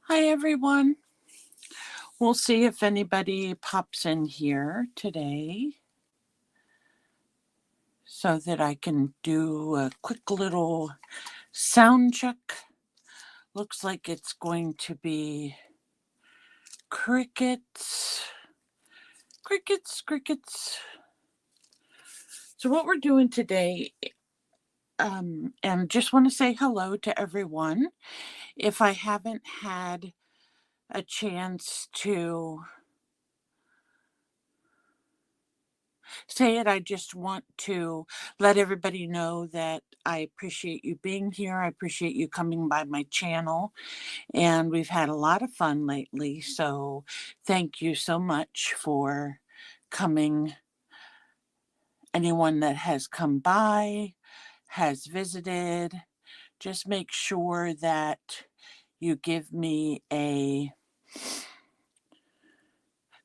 Hi, everyone. We'll see if anybody pops in here today so that I can do a quick little sound check. Looks like it's going to be crickets. Crickets. So what we're doing today, and just want to say hello to everyone. If I haven't had a chance to say it, I just want to let everybody know that I appreciate you being here. I appreciate you coming by my channel, and we've had a lot of fun lately. So thank you so much for coming. Anyone that has come by, has visited, just make sure that you give me a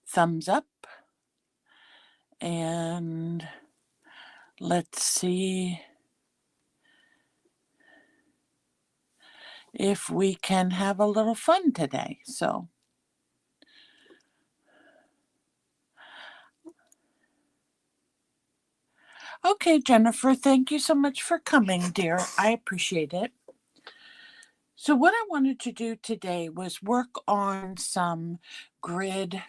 thumbs up, and let's see if we can have a little fun today. So, okay, Jennifer, thank you so much for coming, dear. I appreciate it. So what I wanted to do today was work on some grid,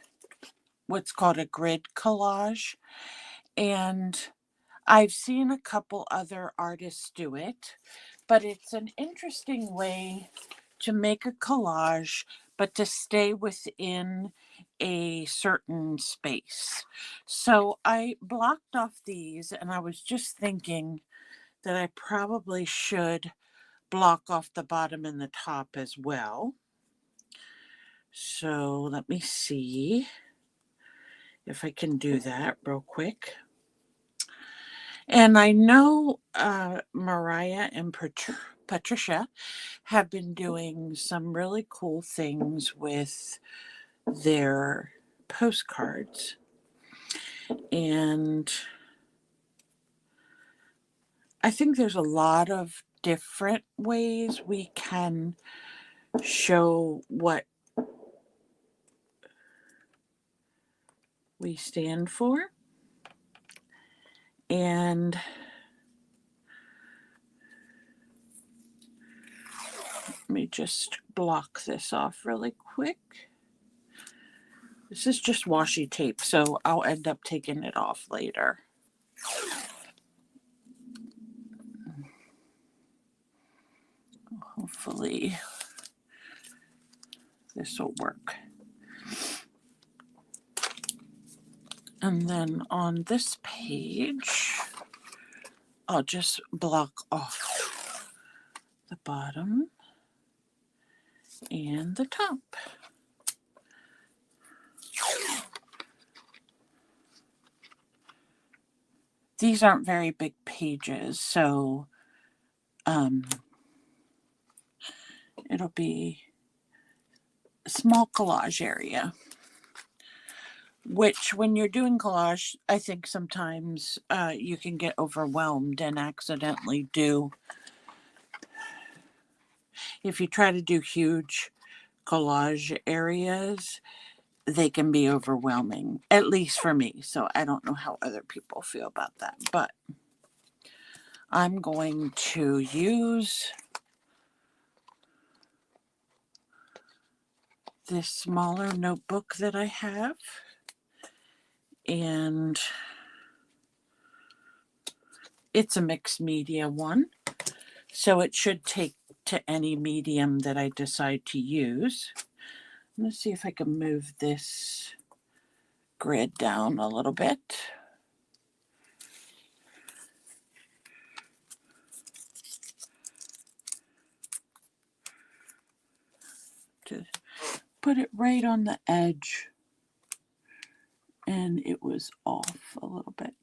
what's called a grid collage. And I've seen a couple other artists do it, but it's an interesting way to make a collage, but to stay within a certain space. So I blocked off these, and I was just thinking that I probably should block off the bottom and the top as well. So let me see if I can do that real quick. And I know Mariah and Patricia have been doing some really cool things with their postcards. And I think there's a lot of different ways we can show what we stand for. And let me just block this off really quick. This is just washi tape, so I'll end up taking it off later. Hopefully this will work. And then on this page, I'll just block off the bottom and the top. These aren't very big pages, so it'll be a small collage area. Which, when you're doing collage, I think sometimes you can get overwhelmed and accidentally do. If you try to do huge collage areas, they can be overwhelming, at least for me. So I don't know how other people feel about that, but I'm going to use this smaller notebook that I have, and it's a mixed media one, so it should take to any medium that I decide to use. Let's see if I can move this grid down a little bit. To put it right on the edge, and it was off a little bit.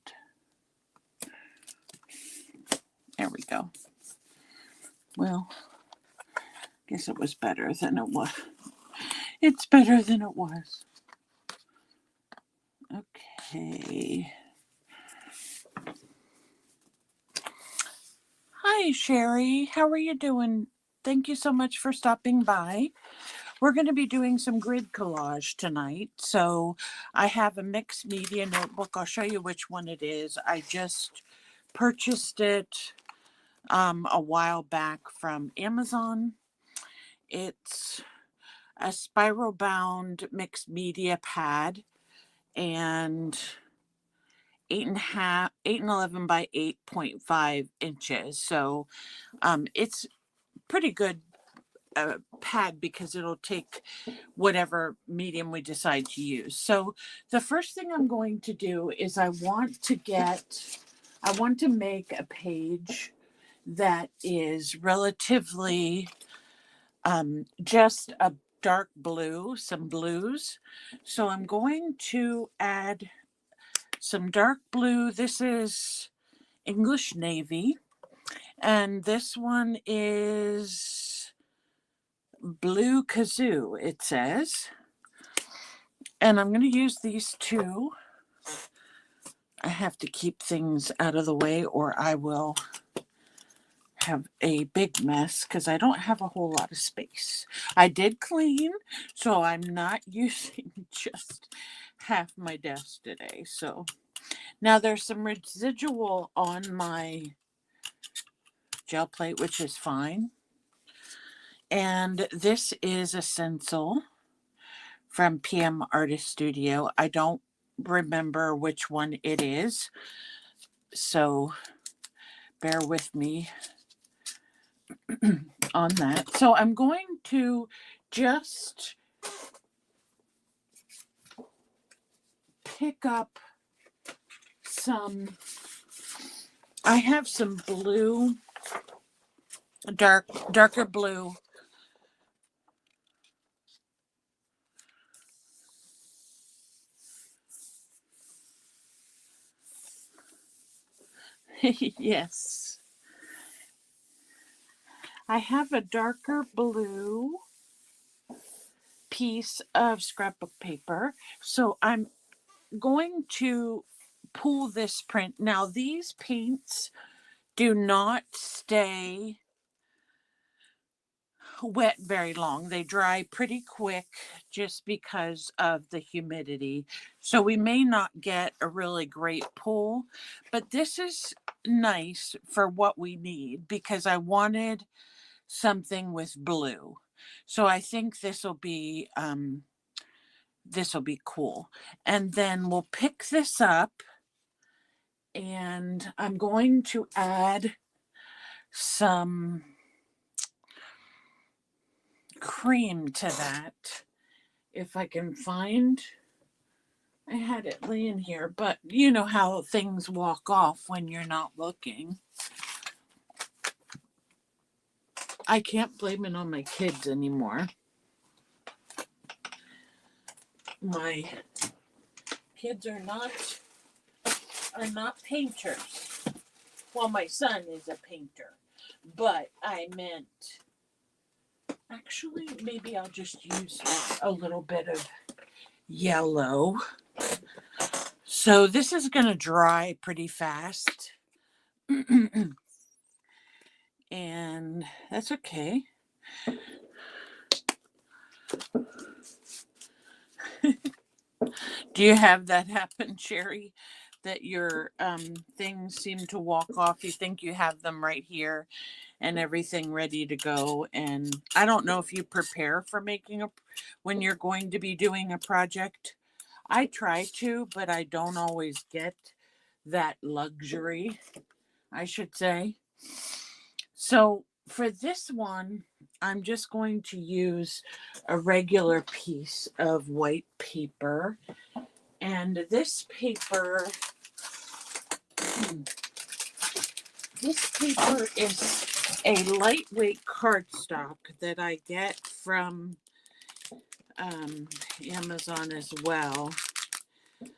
There we go. Well, I guess it was better than it was. It's better than it was. Okay. Hi, Sherry. How are you doing? Thank you so much for stopping by. We're going to be doing some grid collage tonight. So I have a mixed media notebook. I'll show you which one it is. I just purchased it a while back from Amazon. It's a spiral bound mixed media pad and 8.5, 8 and 11 by 8.5 inches. So it's pretty good pad because it'll take whatever medium we decide to use. So the first thing I'm going to do is I want to make a page that is relatively just a dark blue, some blues. So I'm going to add some dark blue. This is English Navy, and this one is Blue Kazoo, it says. And I'm going to use these two. I have to keep things out of the way or I will have a big mess because I don't have a whole lot of space. I did clean, so I'm not using just half my desk today. So now there's some residual on my gel plate, which is fine. And this is a stencil from PM Artist Studio. I don't remember which one it is, so bear with me on that. So I'm going to just pick up I have some blue, darker blue. Yes. I have a darker blue piece of scrapbook paper. So I'm going to pull this print. Now these paints do not stay wet very long. They dry pretty quick just because of the humidity. So we may not get a really great pull, but this is nice for what we need because I wanted something with blue. So I think this will be cool. And then we'll pick this up and I'm going to add some cream to that if I can find. I had it laying here, but you know how things walk off when you're not looking. I can't blame it on my kids anymore. My kids are not painters. Well, my son is a painter, but I meant actually maybe I'll just use a little bit of yellow. So this is going to dry pretty fast. And that's okay. Do you have that happen, Sherry? That your things seem to walk off? You think you have them right here and everything ready to go. And I don't know if you prepare for when you're going to be doing a project. I try to, but I don't always get that luxury, I should say. So for this one, I'm just going to use a regular piece of white paper. And this paper is a lightweight cardstock that I get from Amazon as well.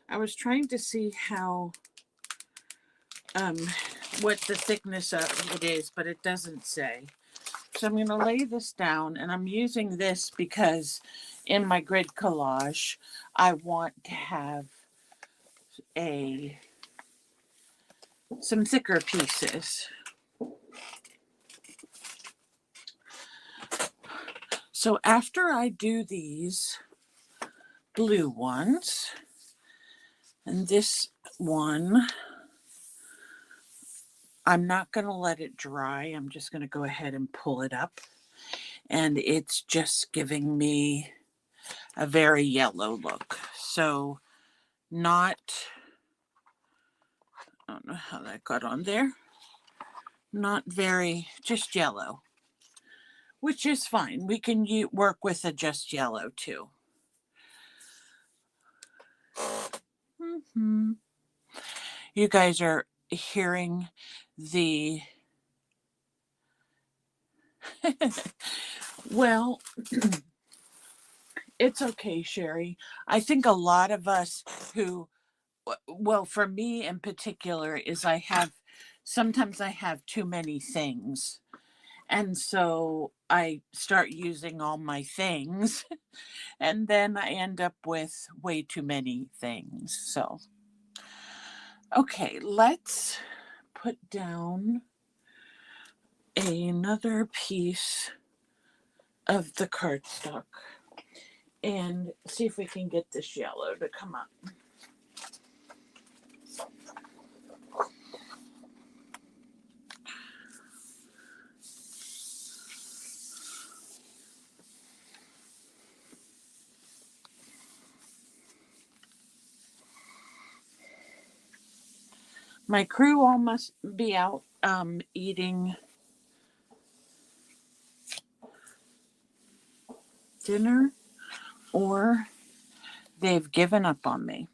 I was trying to see how what the thickness of it is, but it doesn't say. So I'm going to lay this down, and I'm using this because in my grid collage, I want to have some thicker pieces. So after I do these blue ones, and this one, I'm not going to let it dry. I'm just going to go ahead and pull it up. And it's just giving me a very yellow look. So not, I don't know how that got on there. Not very, just yellow, which is fine. We can work with a just yellow too. Mm-hmm. You guys are hearing the, well, it's okay, Sherry. I think a lot of us who, well, for me in particular, is sometimes I have too many things. And so I start using all my things, and then I end up with way too many things. So, okay, let's put down another piece of the cardstock and see if we can get this yellow to come up. My crew all must be out eating dinner, or they've given up on me.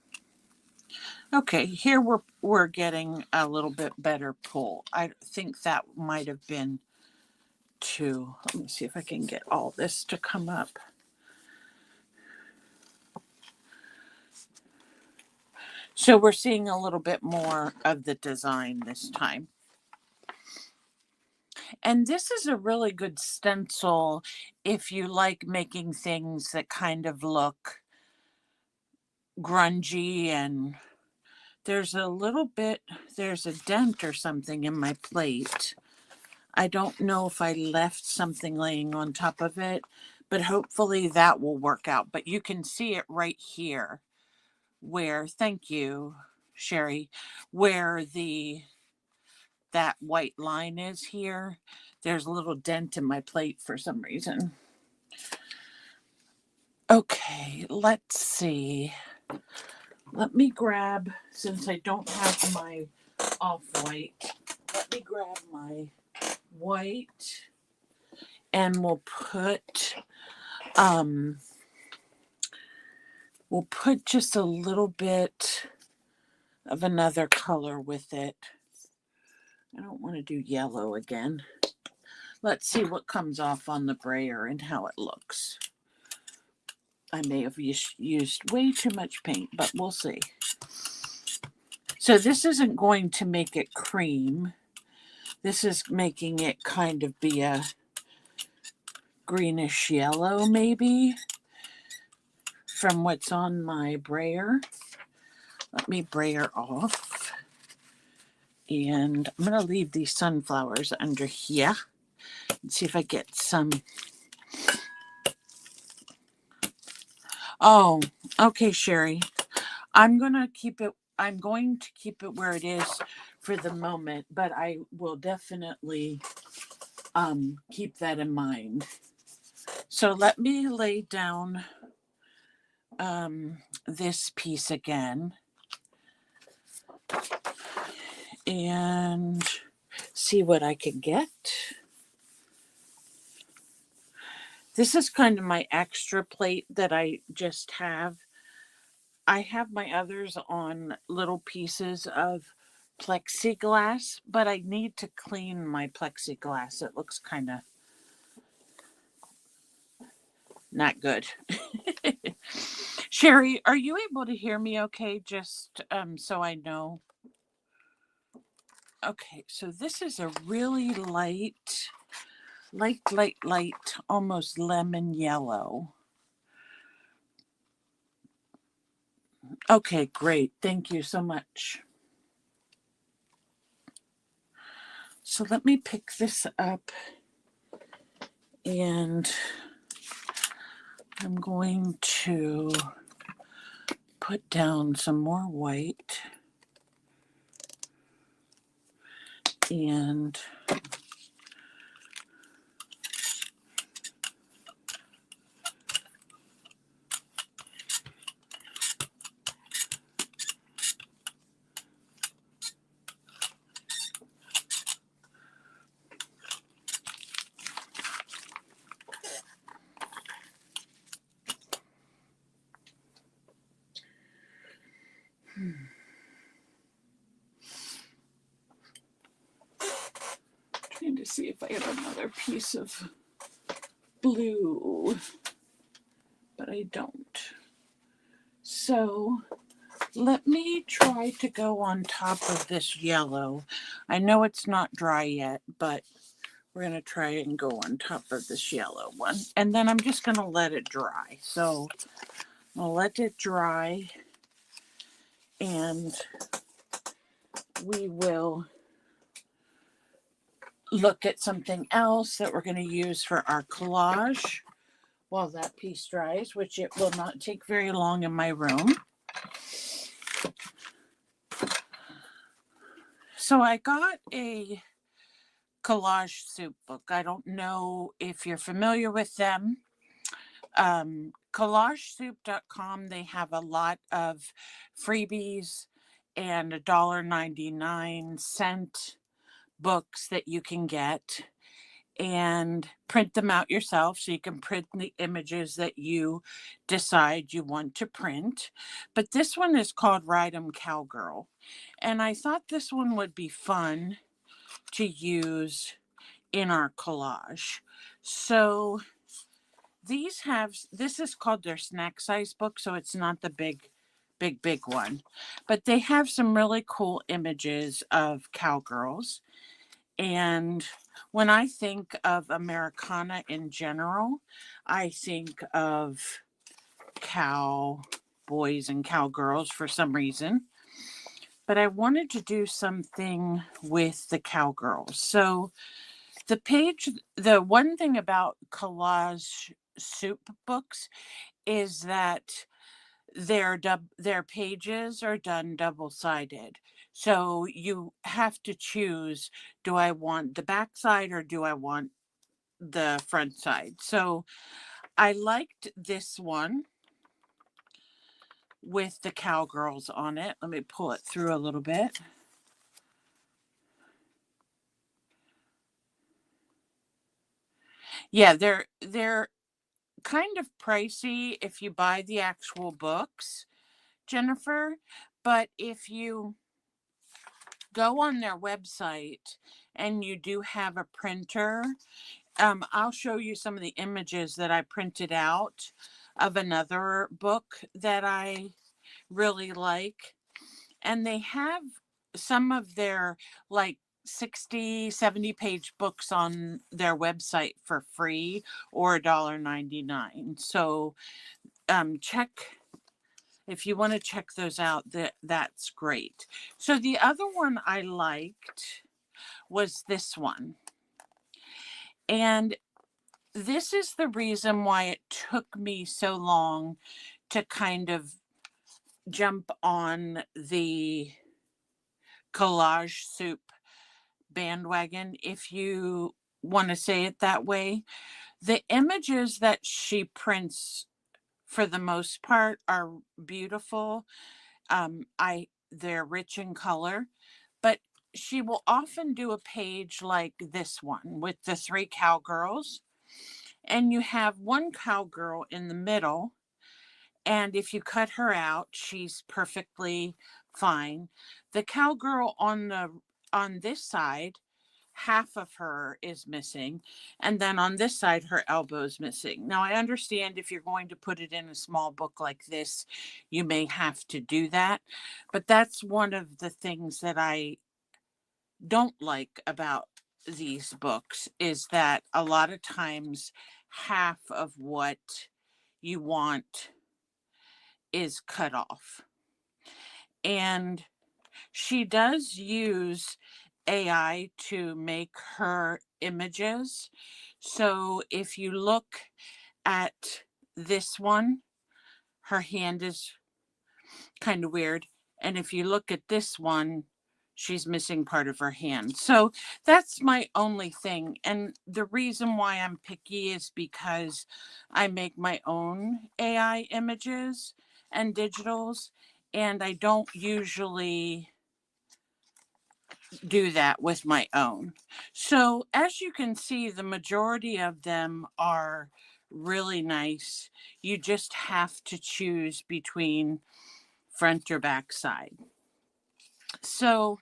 Okay, here we're getting a little bit better pull. I think that might have been two. Let me see if I can get all this to come up. So we're seeing a little bit more of the design this time. And this is a really good stencil if you like making things that kind of look grungy. And there's a dent or something in my plate. I don't know if I left something laying on top of it, but hopefully that will work out. But you can see it right here where, thank you, Sherry, where that white line is here. There's a little dent in my plate for some reason. Okay, let's see. Let me grab, since I don't have my off-white, let me grab my white, and we'll put just a little bit of another color with it. I don't want to do yellow again. Let's see what comes off on the brayer and how it looks. I may have used way too much paint, but we'll see. So this isn't going to make it cream. This is making it kind of be a greenish yellow, maybe, from what's on my brayer. Let me brayer off. And I'm going to leave these sunflowers under here and see if I get some. Oh, okay, Sherry. I'm going to keep it where it is for the moment, but I will definitely keep that in mind. So let me lay down this piece again and see what I can get. This is kind of my extra plate that I just have. I have my others on little pieces of plexiglass, but I need to clean my plexiglass. It looks kind of not good. Sherry, are you able to hear me okay? Just so I know. Okay, so this is a really light, almost lemon yellow. Okay, great. Thank you so much. So let me pick this up and I'm going to put down some more white and trying to see if I have another piece of blue, but I don't. So let me try to go on top of this yellow. I know it's not dry yet, but we're going to try and go on top of this yellow one. And then I'm just going to let it dry. So I'll let it dry and we will look at something else that we're going to use for our collage while that piece dries, which it will not take very long in my room. So I got a Collage soup book. I don't know if you're familiar with them. Collagesoup.com, they have a lot of freebies and $1.99 books that you can get and print them out yourself, so you can print the images that you decide you want to print. But this one is called Ride 'em Cowgirl, and I thought this one would be fun to use in our collage. So this is called their snack size book, so it's not the big one, but they have some really cool images of cowgirls. And when I think of Americana in general, I think of cowboys and cowgirls for some reason. But I wanted to do something with the cowgirls. So the one thing about collage soup books is that their pages are done double-sided. So you have to choose, do I want the back side or do I want the front side? So I liked this one with the cowgirls on it. Let me pull it through a little bit. Yeah, they're kind of pricey if you buy the actual books, Jennifer, but if you go on their website and you do have a printer, I'll show you some of the images that I printed out of another book that I really like. And they have some of their like 60-70 page books on their website for free or $1.99. So check if you want to check those out. That's great. So the other one I liked was this one. And this is the reason why it took me so long to kind of jump on the collage soup bandwagon, if you want to say it that way. The images that she prints for the most part are beautiful. They're rich in color, but she will often do a page like this one with the 3 cowgirls, and you have one cowgirl in the middle, and if you cut her out, she's perfectly fine. The cowgirl on this side, half of her is missing, and then on this side her elbow is missing. Now I understand if you're going to put it in a small book like this, you may have to do that, but that's one of the things that I don't like about these books, is that a lot of times half of what you want is cut off. And she does use AI to make her images. So if you look at this one, her hand is kind of weird. And if you look at this one, she's missing part of her hand. So that's my only thing. And the reason why I'm picky is because I make my own AI images and digitals, and I don't usually do that with my own. So as you can see, the majority of them are really nice. You just have to choose between front or back side. So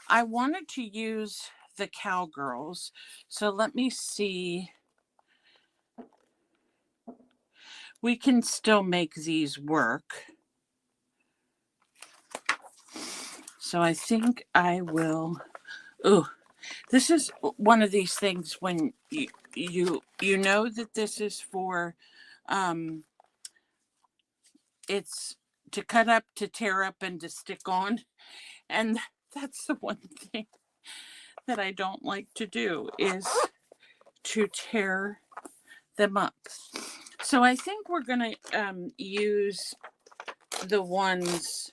I wanted to use the cowgirls. So let me see. We can still make these work. So I think I will. Oh, this is one of these things when you know that this is for it's to cut up, to tear up, and to stick on. And that's the one thing that I don't like to do is to tear them up. So I think we're going to use the ones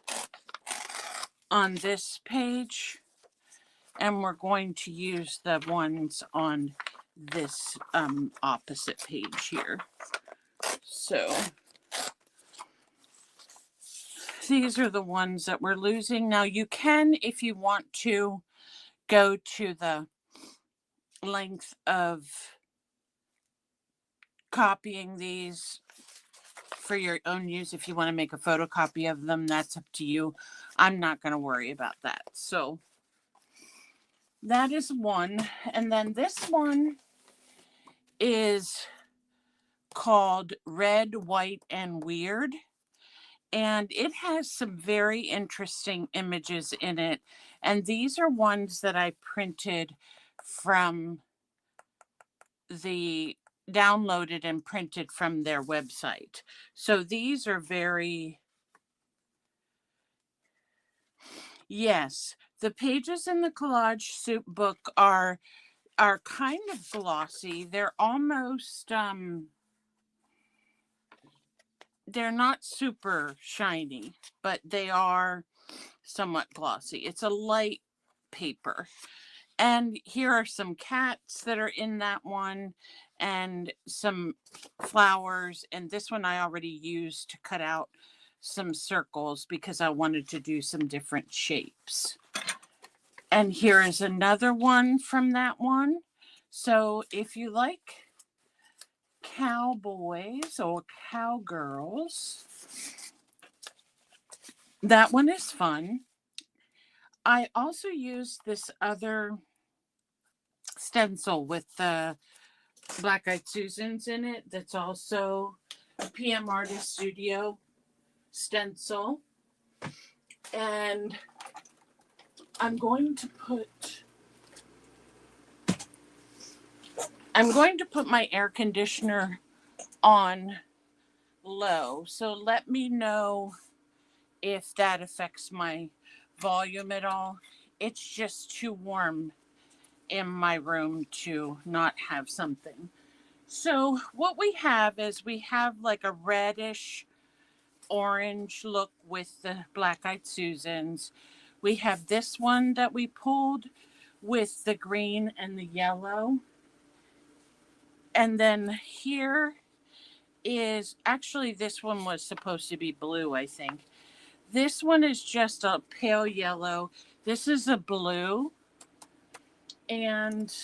on this page, and we're going to use the ones on this opposite page here. So these are the ones that we're losing. Now you can, if you want to, go to the length of copying these for your own use. If you want to make a photocopy of them, that's up to you. I'm not going to worry about that. So that is one. And then this one is called Red, White, and Weird. And it has some very interesting images in it. And these are ones that I printed from the downloaded and printed from their website. So these are very, yes, the pages in the Collage Soup book are kind of glossy. They're almost they're not super shiny, but they are somewhat glossy. It's a light paper. And here are some cats that are in that one, and some flowers. And this one I already used to cut out some circles because I wanted to do some different shapes. And here is another one from that one. So if you like cowboys or cowgirls, that one is fun. I also used this other stencil with the Black Eyed Susans in it. That's also a PM Artist Studio stencil. And I'm going to put my air conditioner on low. So let me know if that affects my volume at all. It's just too warm in my room to not have something. So what we have is we have like a reddish orange look with the Black Eyed Susans. We have this one that we pulled with the green and the yellow. And then here is, actually this one was supposed to be blue, I think. This one is just a pale yellow. This is a blue. And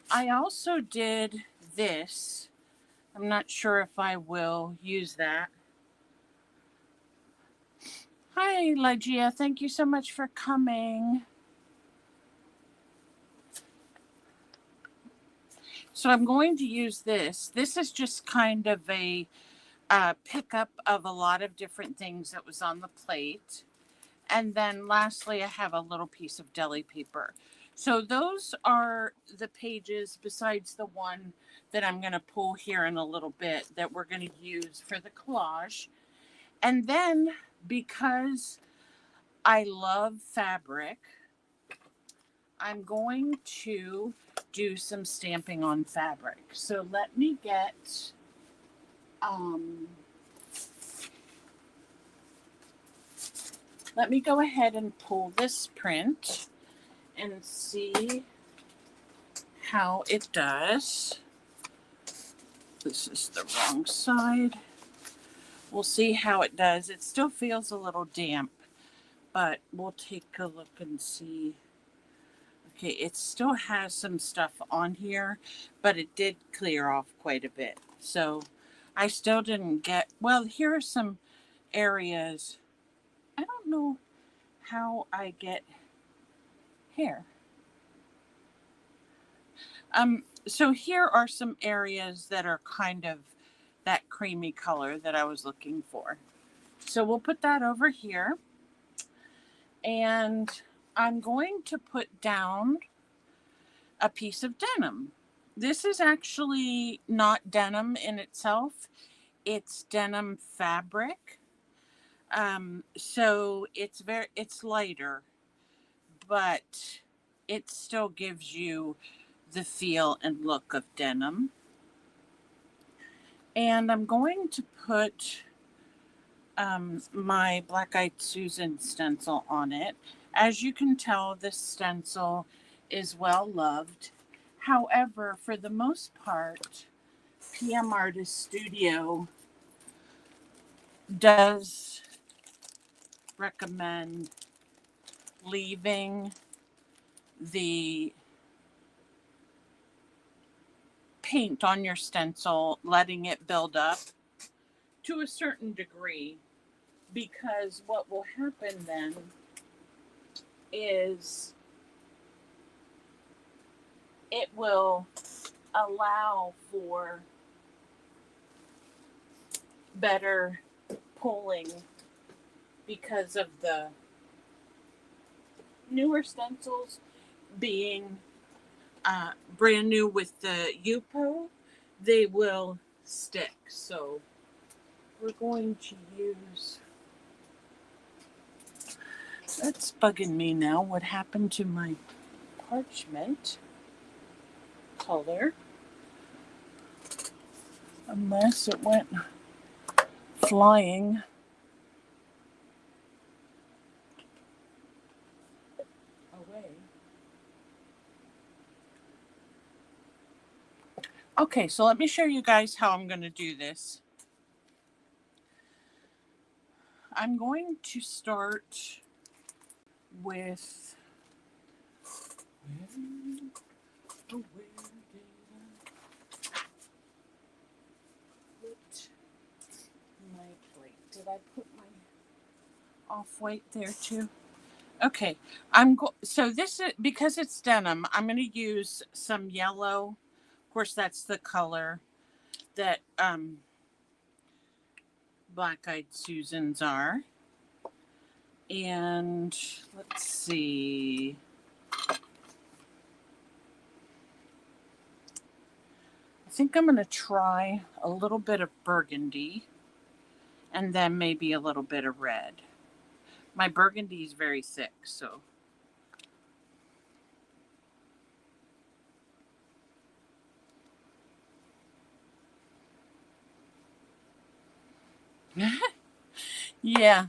I also did this. I'm not sure if I will use that. Hi, Ligia. Thank you so much for coming. So I'm going to use this. This is just kind of a pickup of a lot of different things that was on the plate. And then lastly, I have a little piece of deli paper. So those are the pages besides the one that I'm going to pull here in a little bit that we're going to use for the collage. And then because I love fabric, I'm going to do some stamping on fabric. So let me get Um, Let me go ahead and pull this print and see how it does. This is the wrong side. We'll see how it does. It still feels a little damp, but we'll take a look and see. Okay, it still has some stuff on here, but it did clear off quite a bit. So I still didn't get, well, here are some areas. I don't know how I get hair. So here are some areas that are kind of that creamy color that I was looking for. So we'll put that over here. And I'm going to put down a piece of denim. This is actually not denim in itself. It's denim fabric. So it's lighter, but it still gives you the feel and look of denim. And I'm going to put my Black Eyed Susan stencil on it. As you can tell, this stencil is well loved. However, for the most part, PM Artist Studio does recommend leaving the paint on your stencil, letting it build up to a certain degree, because what will happen then is it will allow for better pulling because of the newer stencils being brand new with the UPO, they will stick. So we're going to use, that's bugging me now. What happened to my parchment color? Unless it went flying. Away. Okay, so let me show you guys how I'm going to do this. I'm going to start with my plate. Did I put my off-white there too? Okay, so this is, because it's denim, I'm going to use some yellow. Of course, that's the color that Black Eyed Susans are. And let's see. I think I'm going to try a little bit of burgundy and then maybe a little bit of red. My burgundy is very thick, so. Yeah,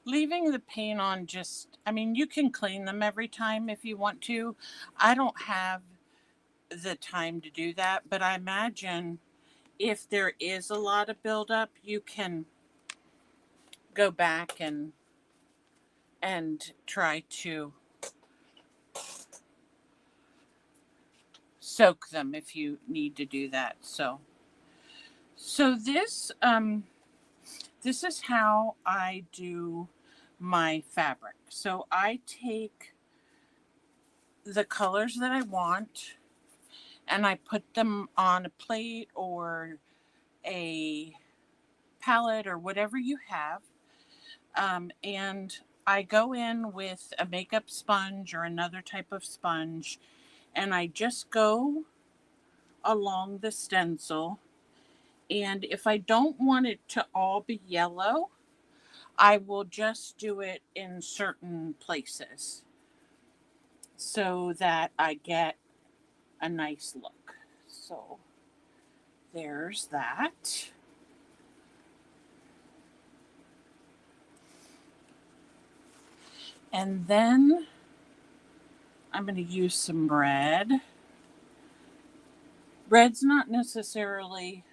leaving the paint on just, I mean, you can clean them every time if you want to. I don't have the time to do that, but I imagine if there is a lot of buildup, you can go back and try to soak them if you need to do that. So this is how I do my fabric. So I take the colors that I want and I put them on a plate or a palette or whatever you have. And I go in with a makeup sponge or another type of sponge, and I just go along the stencil. And if I don't want it to all be yellow, I will just do it in certain places so that I get a nice look. So there's that. And then I'm going to use some red. Red's not necessarily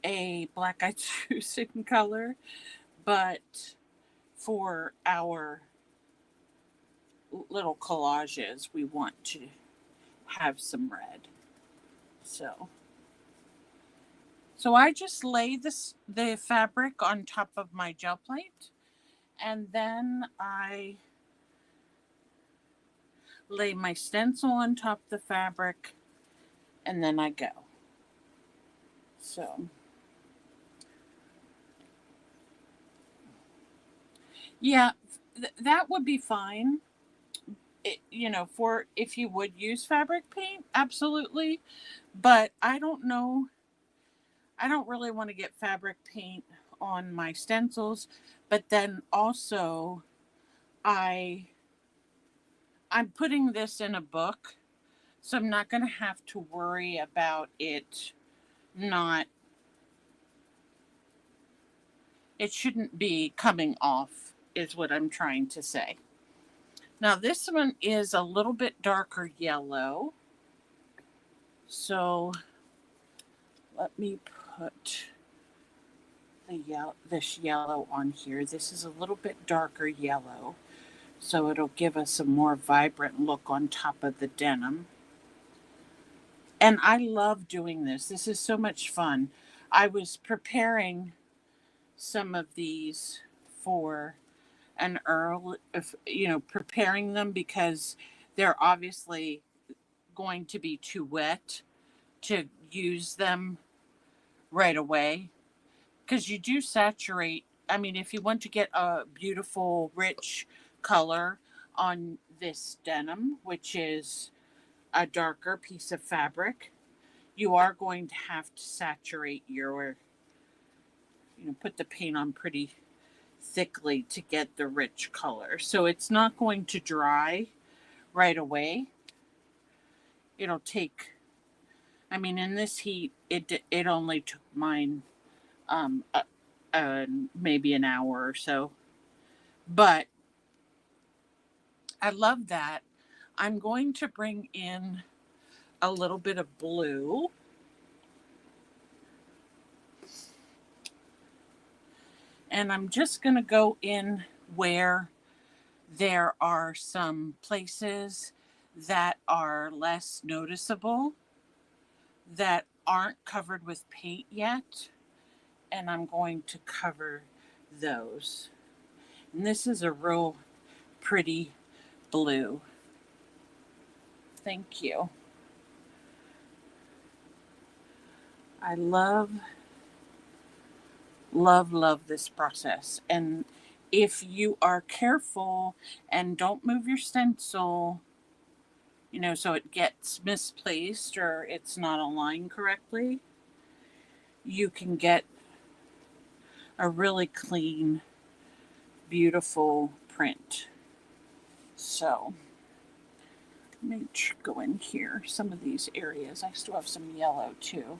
a black eye in color, but for our little collages, we want to have some red. So I just lay the fabric on top of my gel plate, and then I lay my stencil on top of the fabric, and then I go. So yeah, that would be fine. For if you would use fabric paint, absolutely. But I don't know. I don't really want to get fabric paint on my stencils, but then also I I'm putting this in a book, so I'm not going to have to worry about it not it shouldn't be coming off is what I'm trying to say. Now this one is a little bit darker yellow. So let me put this yellow on here. This is a little bit darker yellow, so it'll give us a more vibrant look on top of the denim. And I love doing this. This is so much fun. I was preparing some of these for an early, preparing them because they're obviously going to be too wet to use them right away. Because you do saturate, I mean, if you want to get a beautiful, rich color on this denim, which is a darker piece of fabric, you are going to have to saturate put the paint on pretty thickly to get the rich color. So it's not going to dry right away. It'll take, I mean, in this heat, it only took mine um, maybe an hour or so. But I love that. I'm going to bring in a little bit of blue. And I'm just going to go in where there are some places that are less noticeable, that aren't covered with paint yet. And I'm going to cover those. And this is a real pretty blue. Thank you. I love, love, love this process. And if you are careful and don't move your stencil, so it gets misplaced or it's not aligned correctly, you can get a really clean, beautiful print. So let me go in here. Some of these areas, I still have some yellow too.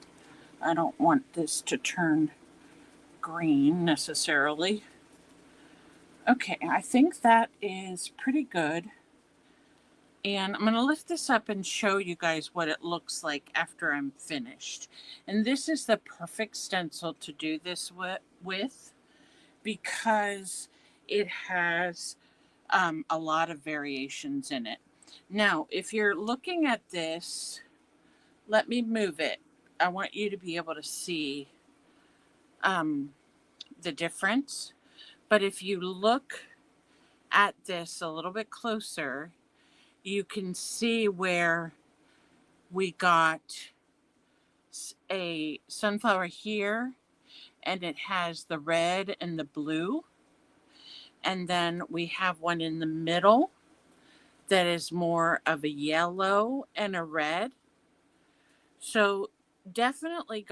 I don't want this to turn green necessarily. Okay, I think that is pretty good. And I'm going to lift this up and show you guys what it looks like after I'm finished. And this is the perfect stencil to do this with because it has a lot of variations in it. Now, if you're looking at this, let me move it. I want you to be able to see the difference. But if you look at this a little bit closer, you can see where we got a sunflower here, and it has the red and the blue. And then we have one in the middle that is more of a yellow and a red. So definitely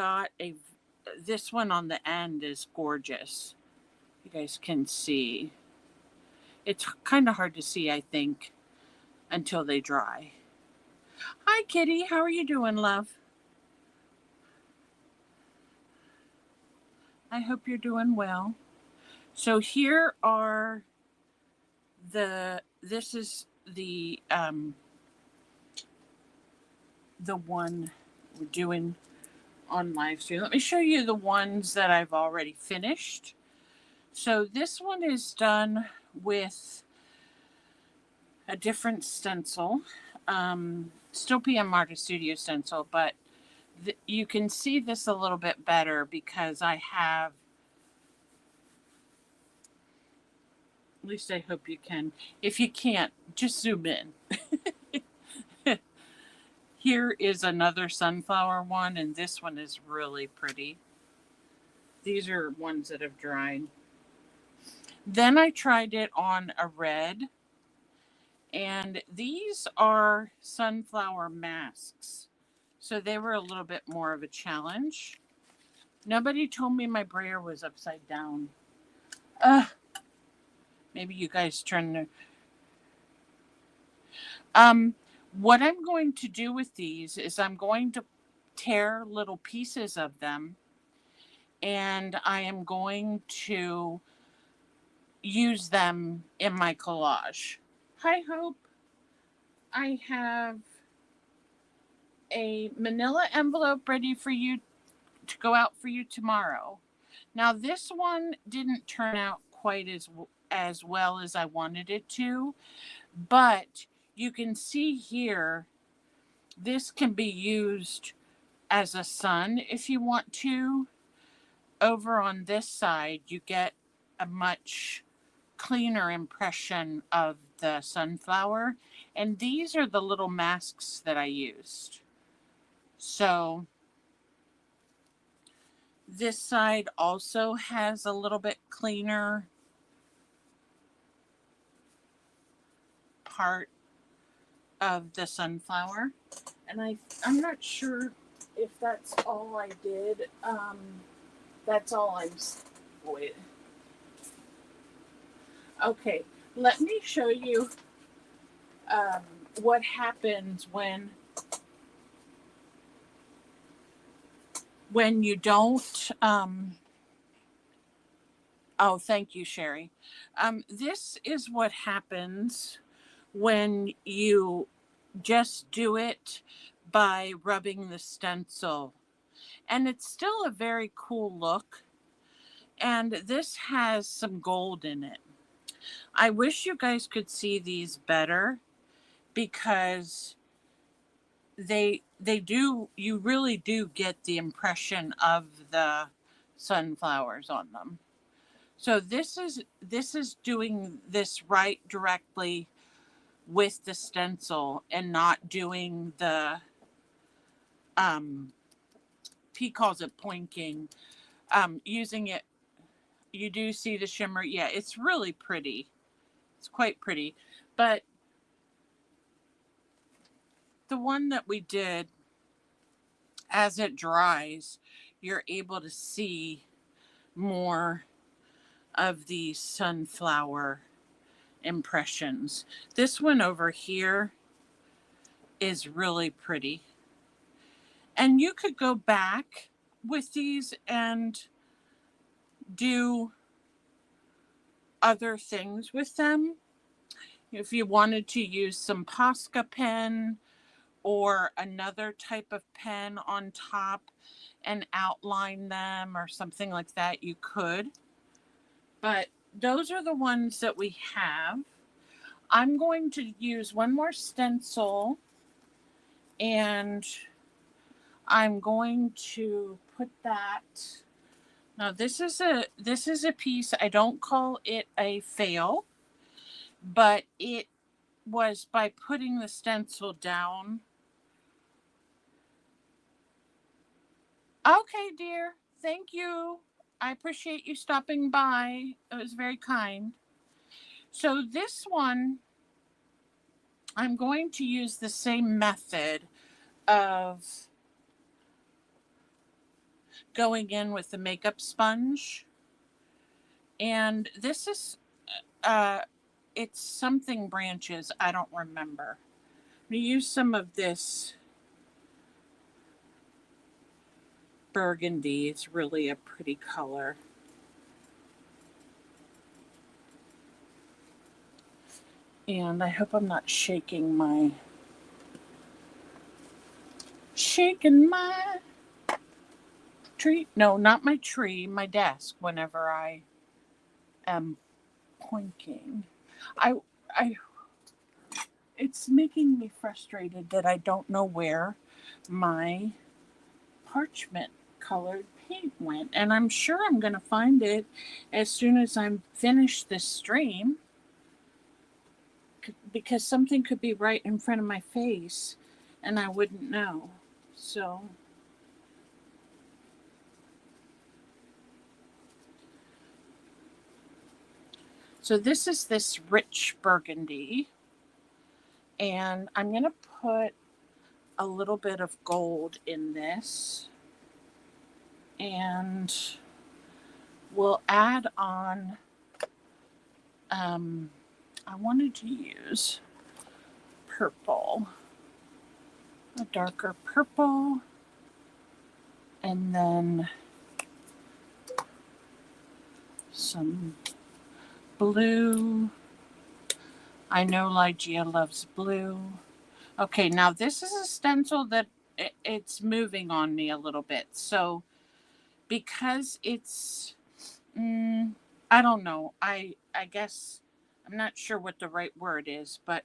this one on the end is gorgeous. You guys can see. It's kind of hard to see, I think, until they dry. Hi, Kitty. How are you doing, love? I hope you're doing well. So here are this is the one we're doing on live stream. Let me show you the ones that I've already finished. So this one is done with a different stencil, still PM Artist Studio stencil, but you can see this a little bit better because I have, at least I hope you can. If you can't, just zoom in. Here is another sunflower one, and this one is really pretty. These are ones that have dried. Then I tried it on a red, and these are sunflower masks. So they were a little bit more of a challenge. Nobody told me my brayer was upside down. Maybe you guys turn the... What I'm going to do with these is I'm going to tear little pieces of them, and I am going to use them in my collage. Hi, Hope. I have a manila envelope ready for you to go out for you tomorrow. Now, this one didn't turn out quite as well as I wanted it to, but you can see here, this can be used as a sun if you want to. Over on this side, you get a much cleaner impression of the sunflower. And these are the little masks that I used. So this side also has a little bit cleaner part of the sunflower. And I'm not sure if that's all I did. That's all I'm... Wait. Okay, let me show you what happens when you don't... Oh, thank you, Sherry. This is what happens when you just do it by rubbing the stencil. And it's still a very cool look. And this has some gold in it. I wish you guys could see these better because they do, you really do get the impression of the sunflowers on them. So this is doing this right directly with the stencil and not doing the P calls it pointing, using it. You do see the shimmer. Yeah, it's really pretty. It's quite pretty. But the one that we did, as it dries, you're able to see more of the sunflower impressions. This one over here is really pretty. And you could go back with these and do other things with them. If you wanted to use some Posca pen or another type of pen on top and outline them or something like that, you could. But those are the ones that we have. I'm going to use one more stencil, and I'm going to put that... Now this is a piece, I don't call it a fail, but it was by putting the stencil down. Okay, dear. Thank you. I appreciate you stopping by. It was very kind. So this one, I'm going to use the same method of going in with the makeup sponge. And this is, it's something branches. I don't remember. I'm going to use some of this burgundy. It's really a pretty color. And I hope I'm not shaking my tree. No, not my tree, my desk whenever I am pointing. I I it's making me frustrated that I don't know where my parchment colored paint went. And I'm sure I'm going to find it as soon as I'm finished this stream because something could be right in front of my face and I wouldn't know. So this is this rich burgundy, and I'm going to put a little bit of gold in this, and we'll add on, I wanted to use purple, a darker purple, and then some blue. I know Lygia loves blue. Okay, now this is a stencil that it's moving on me a little bit. So because it's, I don't know. I guess I'm not sure what the right word is, but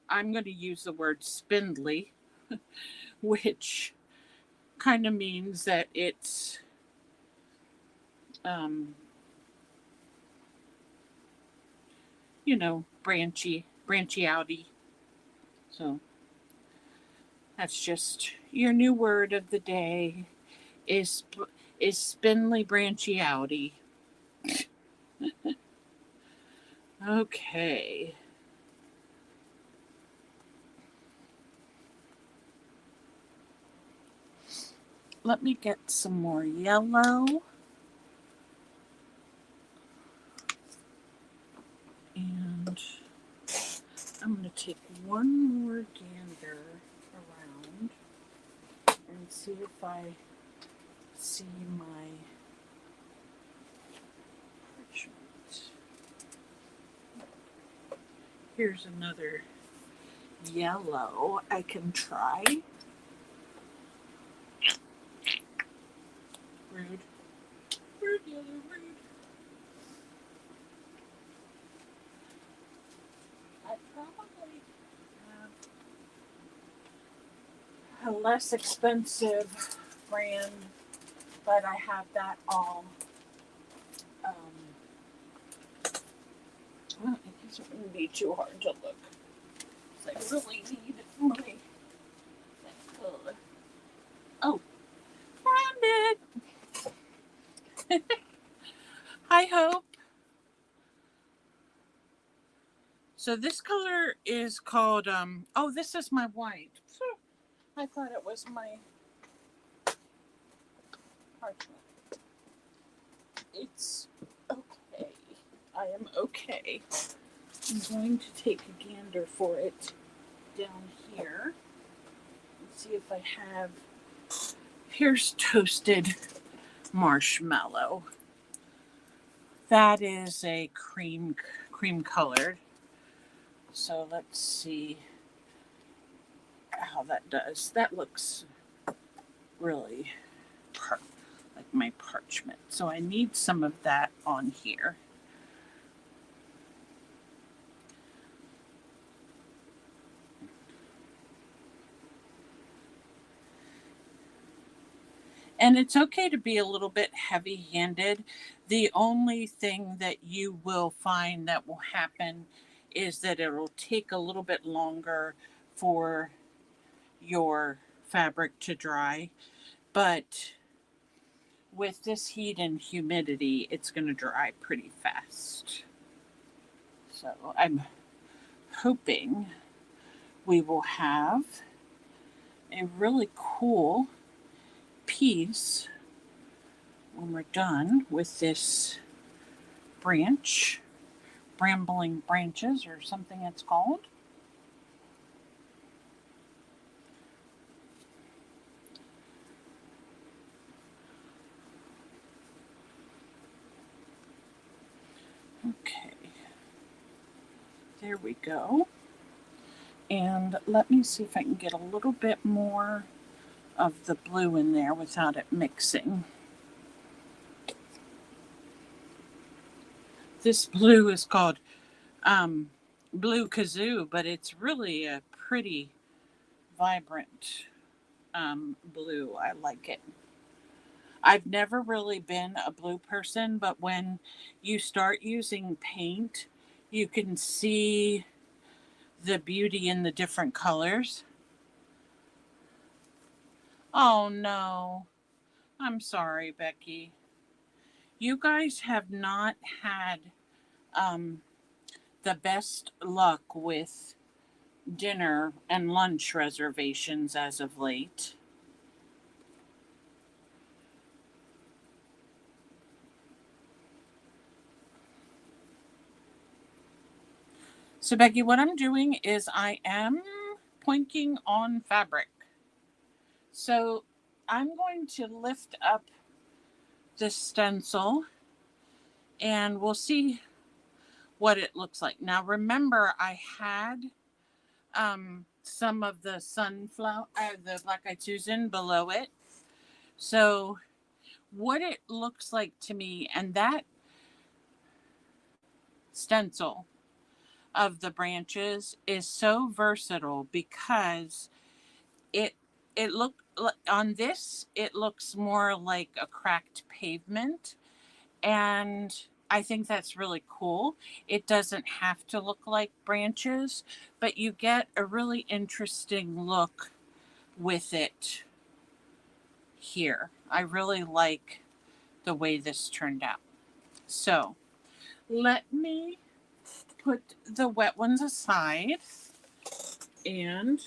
I'm going to use the word spindly, which kind of means that it's um, branchy outy. So that's just your new word of the day is spindly branchy outy. Okay. Let me get some more yellow. And I'm going to take one more gander around and see if I see my parchment. Here's another yellow I can try. Rude. Rude, yellow, rude. I probably have a less expensive brand, but I have that all. Well, it doesn't be too hard to look. I really need my color. Oh, found it! Hi, Hope. So this color is called, oh, this is my white. I thought it was my parchment. It's okay. I am okay. I'm going to take a gander for it down here and see if I have. Here's toasted marshmallow. That is a cream colored. So let's see how that does. That looks really like my parchment. So I need some of that on here. And it's okay to be a little bit heavy handed. The only thing that you will find that will happen is that it'll take a little bit longer for your fabric to dry. But with this heat and humidity, it's going to dry pretty fast. So I'm hoping we will have a really cool piece when we're done with this brambling branches or something it's called. Okay. There we go. And let me see if I can get a little bit more of the blue in there without it mixing. This blue is called Blue Kazoo, but it's really a pretty vibrant blue. I like it. I've never really been a blue person, but when you start using paint, you can see the beauty in the different colors. Oh no, I'm sorry, Becky. You guys have not had um, the best luck with dinner and lunch reservations as of late. So, Becky, what I'm doing is I am pointing on fabric. So, I'm going to lift up the stencil and we'll see what it looks like. Now, remember, I had some of the sunflower, the black eyed Susan below it. So, what it looks like to me, and that stencil of the branches is so versatile because it look on this, it looks more like a cracked pavement, and I think that's really cool. It doesn't have to look like branches, but you get a really interesting look with it here. I really like the way this turned out. So let me put the wet ones aside and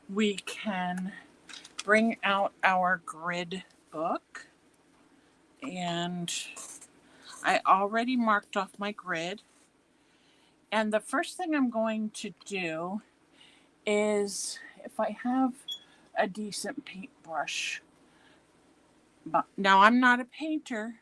we can bring out our grid book. And I already marked off my grid. And the first thing I'm going to do is, if I have a decent paintbrush, but now I'm not a painter.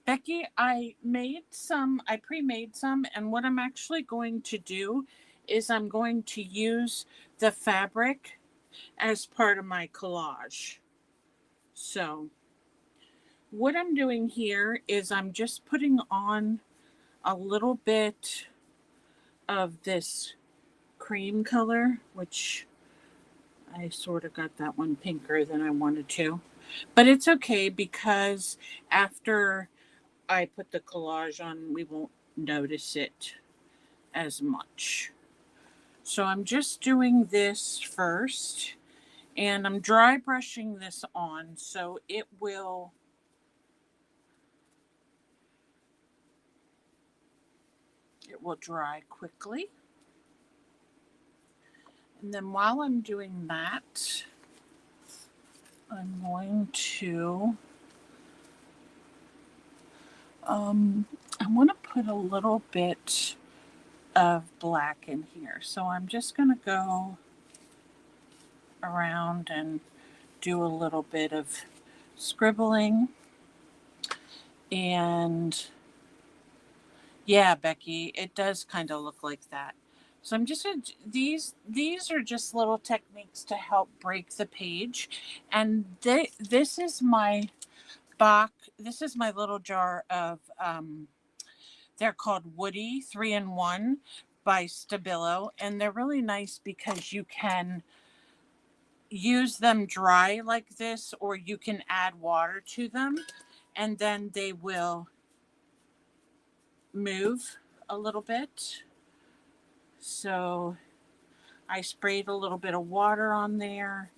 Becky, I pre-made some, and what I'm actually going to do is I'm going to use the fabric as part of my collage. So what I'm doing here is I'm just putting on a little bit of this cream color, which I sort of got that one pinker than I wanted to. But it's okay because after I put the collage on, we won't notice it as much. So I'm just doing this first, and I'm dry brushing this on so it will dry quickly. And then while I'm doing that, I'm going to I want to put a little bit of black in here. So I'm just going to go around and do a little bit of scribbling. And yeah, Becky, it does kind of look like that. So I'm just going to, these are just little techniques to help break the page. And this is my this is my little jar of, they're called Woody 3-in-1 by Stabilo. And they're really nice because you can use them dry like this, or you can add water to them, and then they will move a little bit. So I sprayed a little bit of water on there,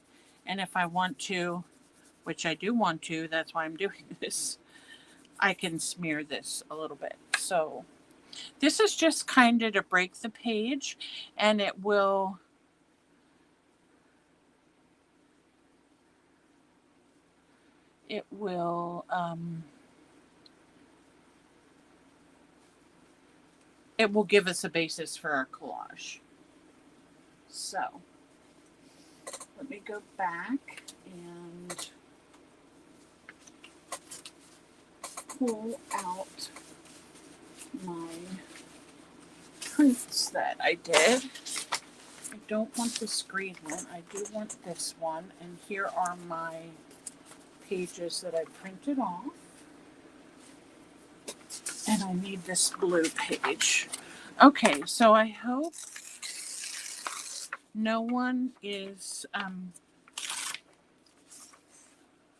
and if I want to, which I do want to, that's why I'm doing this, I can smear this a little bit. So this is just kind of to break the page, and it will give us a basis for our collage. So let me go back and pull out my that I did. I don't want this green one. I do want this one. And here are my pages that I printed off. And I need this blue page. Okay, so I hope no one is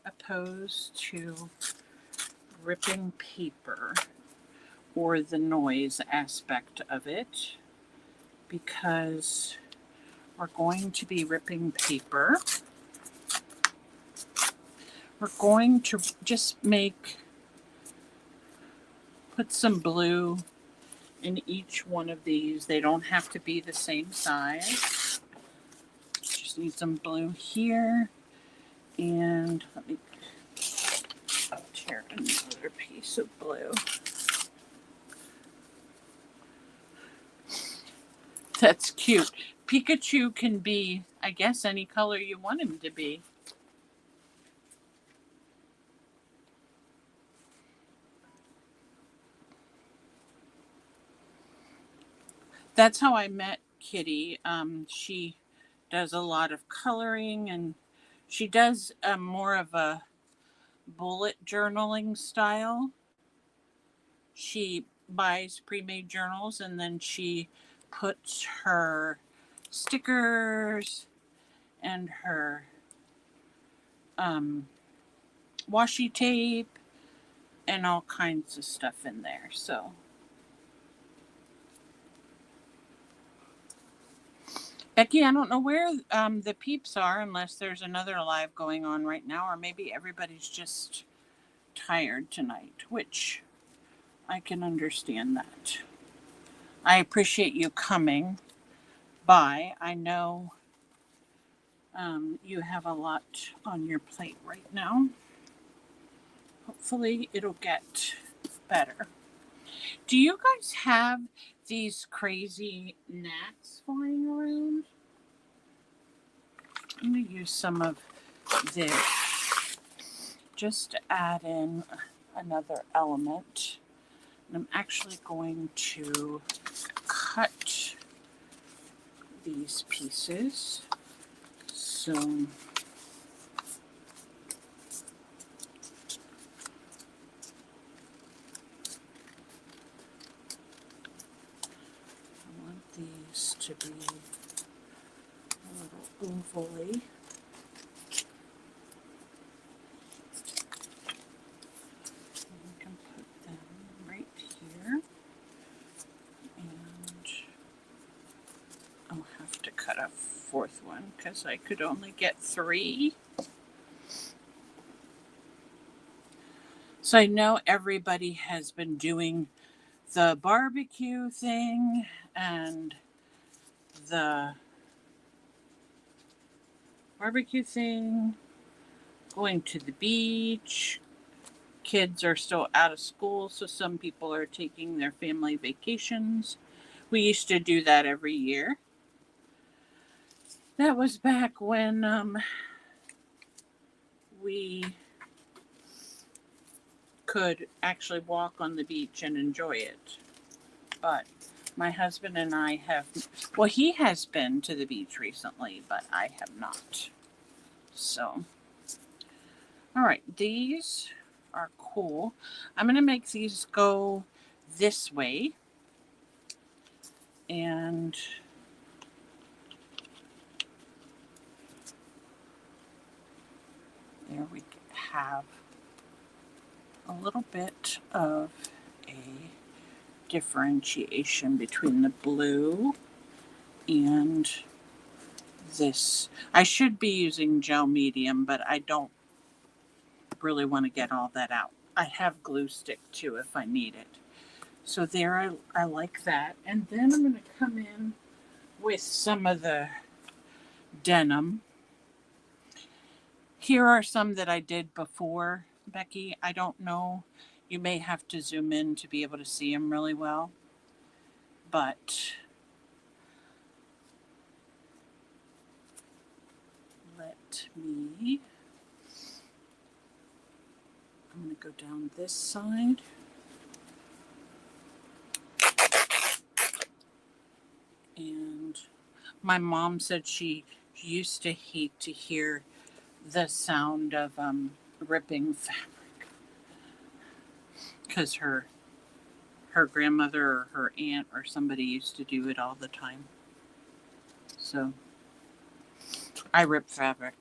opposed to ripping paper or the noise aspect of it, because we're going to be ripping paper. We're going to just put some blue in each one of these. They don't have to be the same size. Just need some blue here. And let me tear another piece of blue. That's cute. Pikachu can be, I guess, any color you want him to be. That's how I met Kitty. She does a lot of coloring, and she does more of a bullet journaling style. She buys pre-made journals, and then she puts her stickers and her washi tape and all kinds of stuff in there. So Becky, I don't know where the peeps are, unless there's another live going on right now, or maybe everybody's just tired tonight, which I can understand that. I appreciate you coming by. I know you have a lot on your plate right now. Hopefully it'll get better. Do you guys have these crazy gnats flying around? I'm going to use some of this just to add in another element. And I'm actually going to cut these pieces. So I want these to be a little ovally. We can put them right here. And I'll have to cut a fourth one because I could only get 3. So I know everybody has been doing the barbecue thing and the going to the beach. Kids are still out of school, so some people are taking their family vacations. We used to do that every year. That was back when we could actually walk on the beach and enjoy it. But my husband and I have, well, he has been to the beach recently, but I have not. So, all right, these are cool. I'm going to make these go this way. And there we have a little bit of a differentiation between the blue and this. I should be using gel medium, but I don't really want to get all that out. I have glue stick too if I need it. So there, I like that. And then I'm going to come in with some of the denim. Here are some that I did before, Becky. I don't know. You may have to zoom in to be able to see them really well. But let me, I'm going to go down this side. My mom said she used to hate to hear the sound of ripping fabric because her grandmother or her aunt or somebody used to do it all the time. So I rip fabric.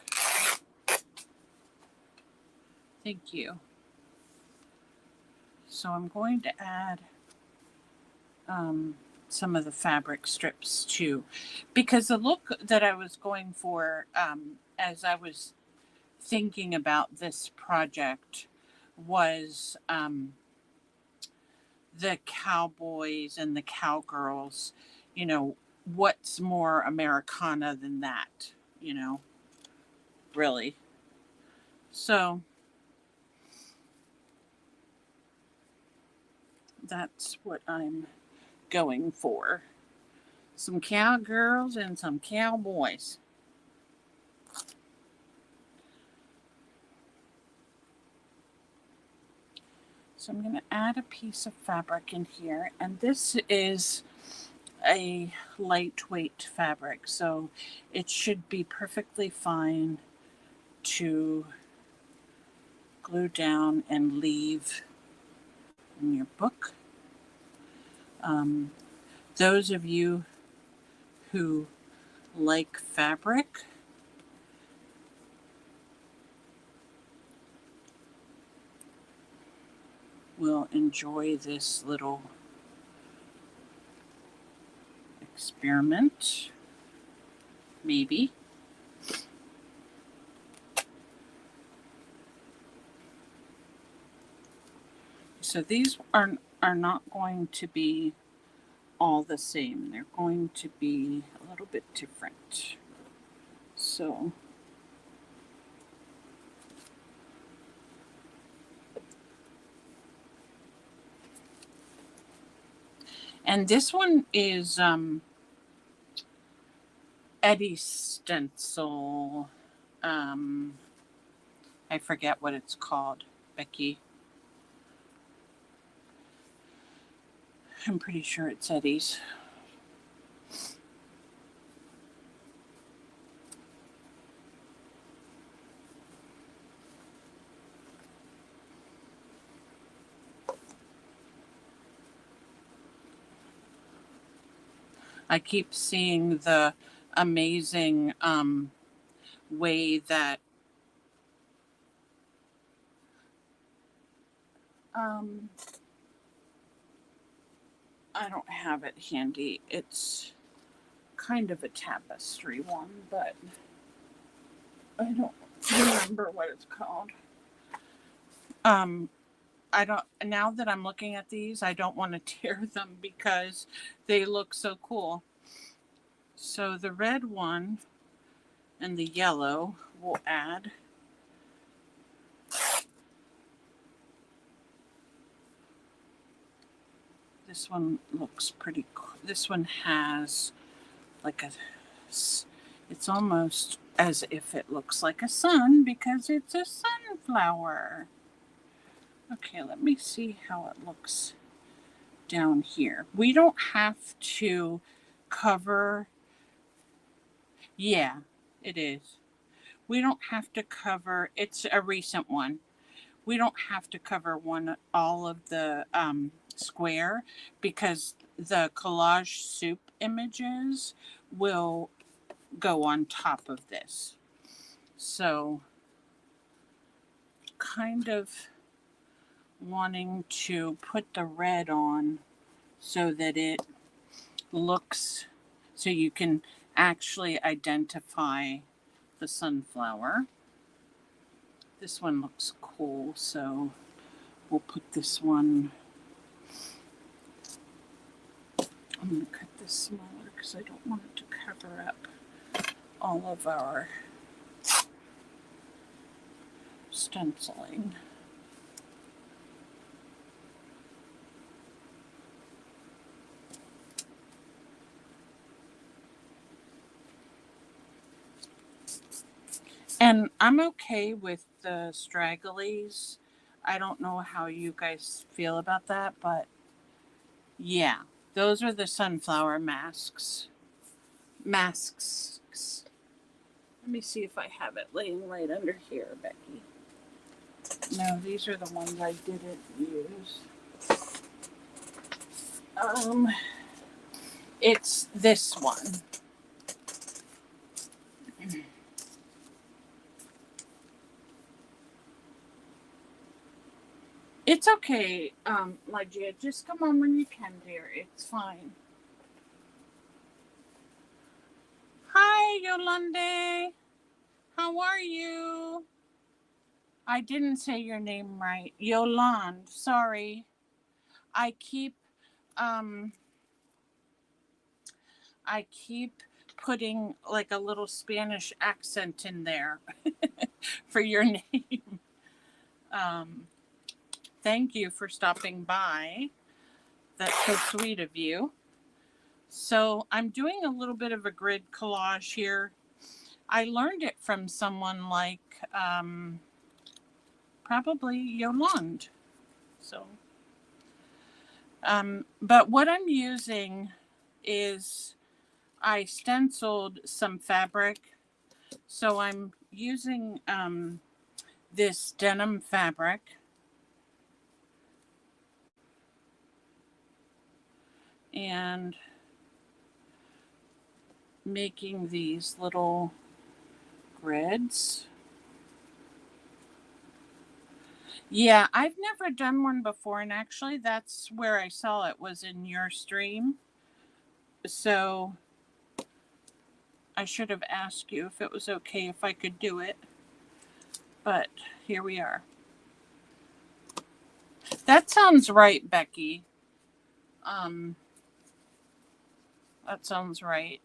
Thank you. So I'm going to add some of the fabric strips too, because the look that I was going for as I was thinking about this project was the cowboys and the cowgirls. You know, what's more Americana than that, you know, really. So that's what I'm going for. Some cowgirls and some cowboys. So I'm going to add a piece of fabric in here, and this is a lightweight fabric, so it should be perfectly fine to glue down and leave in your book. Those of you who like fabric, will enjoy this little experiment, maybe. So these are not going to be all the same. They're going to be a little bit different. So and this one is Eddie stencil. I forget what it's called, Becky. I'm pretty sure it's Eddie's. I keep seeing the amazing way that I don't have it handy. It's kind of a tapestry one, but I don't remember what it's called. I don't, now that I'm looking at these, I don't want to tear them because they look so cool. So the red one and the yellow will add. This one looks pretty cool. This one has like a, it's almost as if it looks like a sun because it's a sunflower. Okay, let me see how it looks down here. We don't have to cover, yeah, it is. We don't have to cover, it's a recent one. We don't have to cover all of the square because the collage soup images will go on top of this. So kind of wanting to put the red on so that it looks, so you can actually identify the sunflower. This one looks cool, so we'll put this one, I'm going to cut this smaller because I don't want it to cover up all of our stenciling. And I'm okay with the stragglies. I don't know how you guys feel about that, but yeah, those are the sunflower masks. masks. Let me see if I have it laying right under here, Becky. No, these are the ones I didn't use. It's this one. It's okay, Lygia. Just come on when you can, dear. It's fine. Hi, Yolande. How are you? I didn't say your name right. Yolande. Sorry. I keep um I keep putting like a little Spanish accent in there for your name. Um Thank you for stopping by. That's so sweet of you. So I'm doing a little bit of a grid collage here. I learned it from someone like probably Yolande. So, but what I'm using is I stenciled some fabric. So I'm using this denim fabric. And making these little grids. Yeah, I've never done one before, and actually that's where I saw it was in your stream. So I should have asked you if it was okay if I could do it. But here we are. That sounds right, Becky. That sounds right.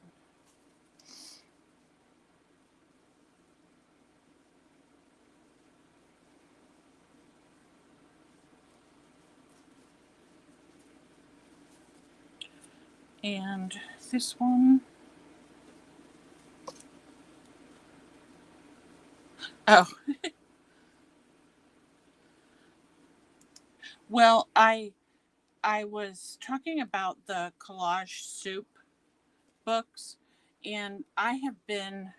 And this one. Oh. Well, I was talking about the Collage soup books, and I have been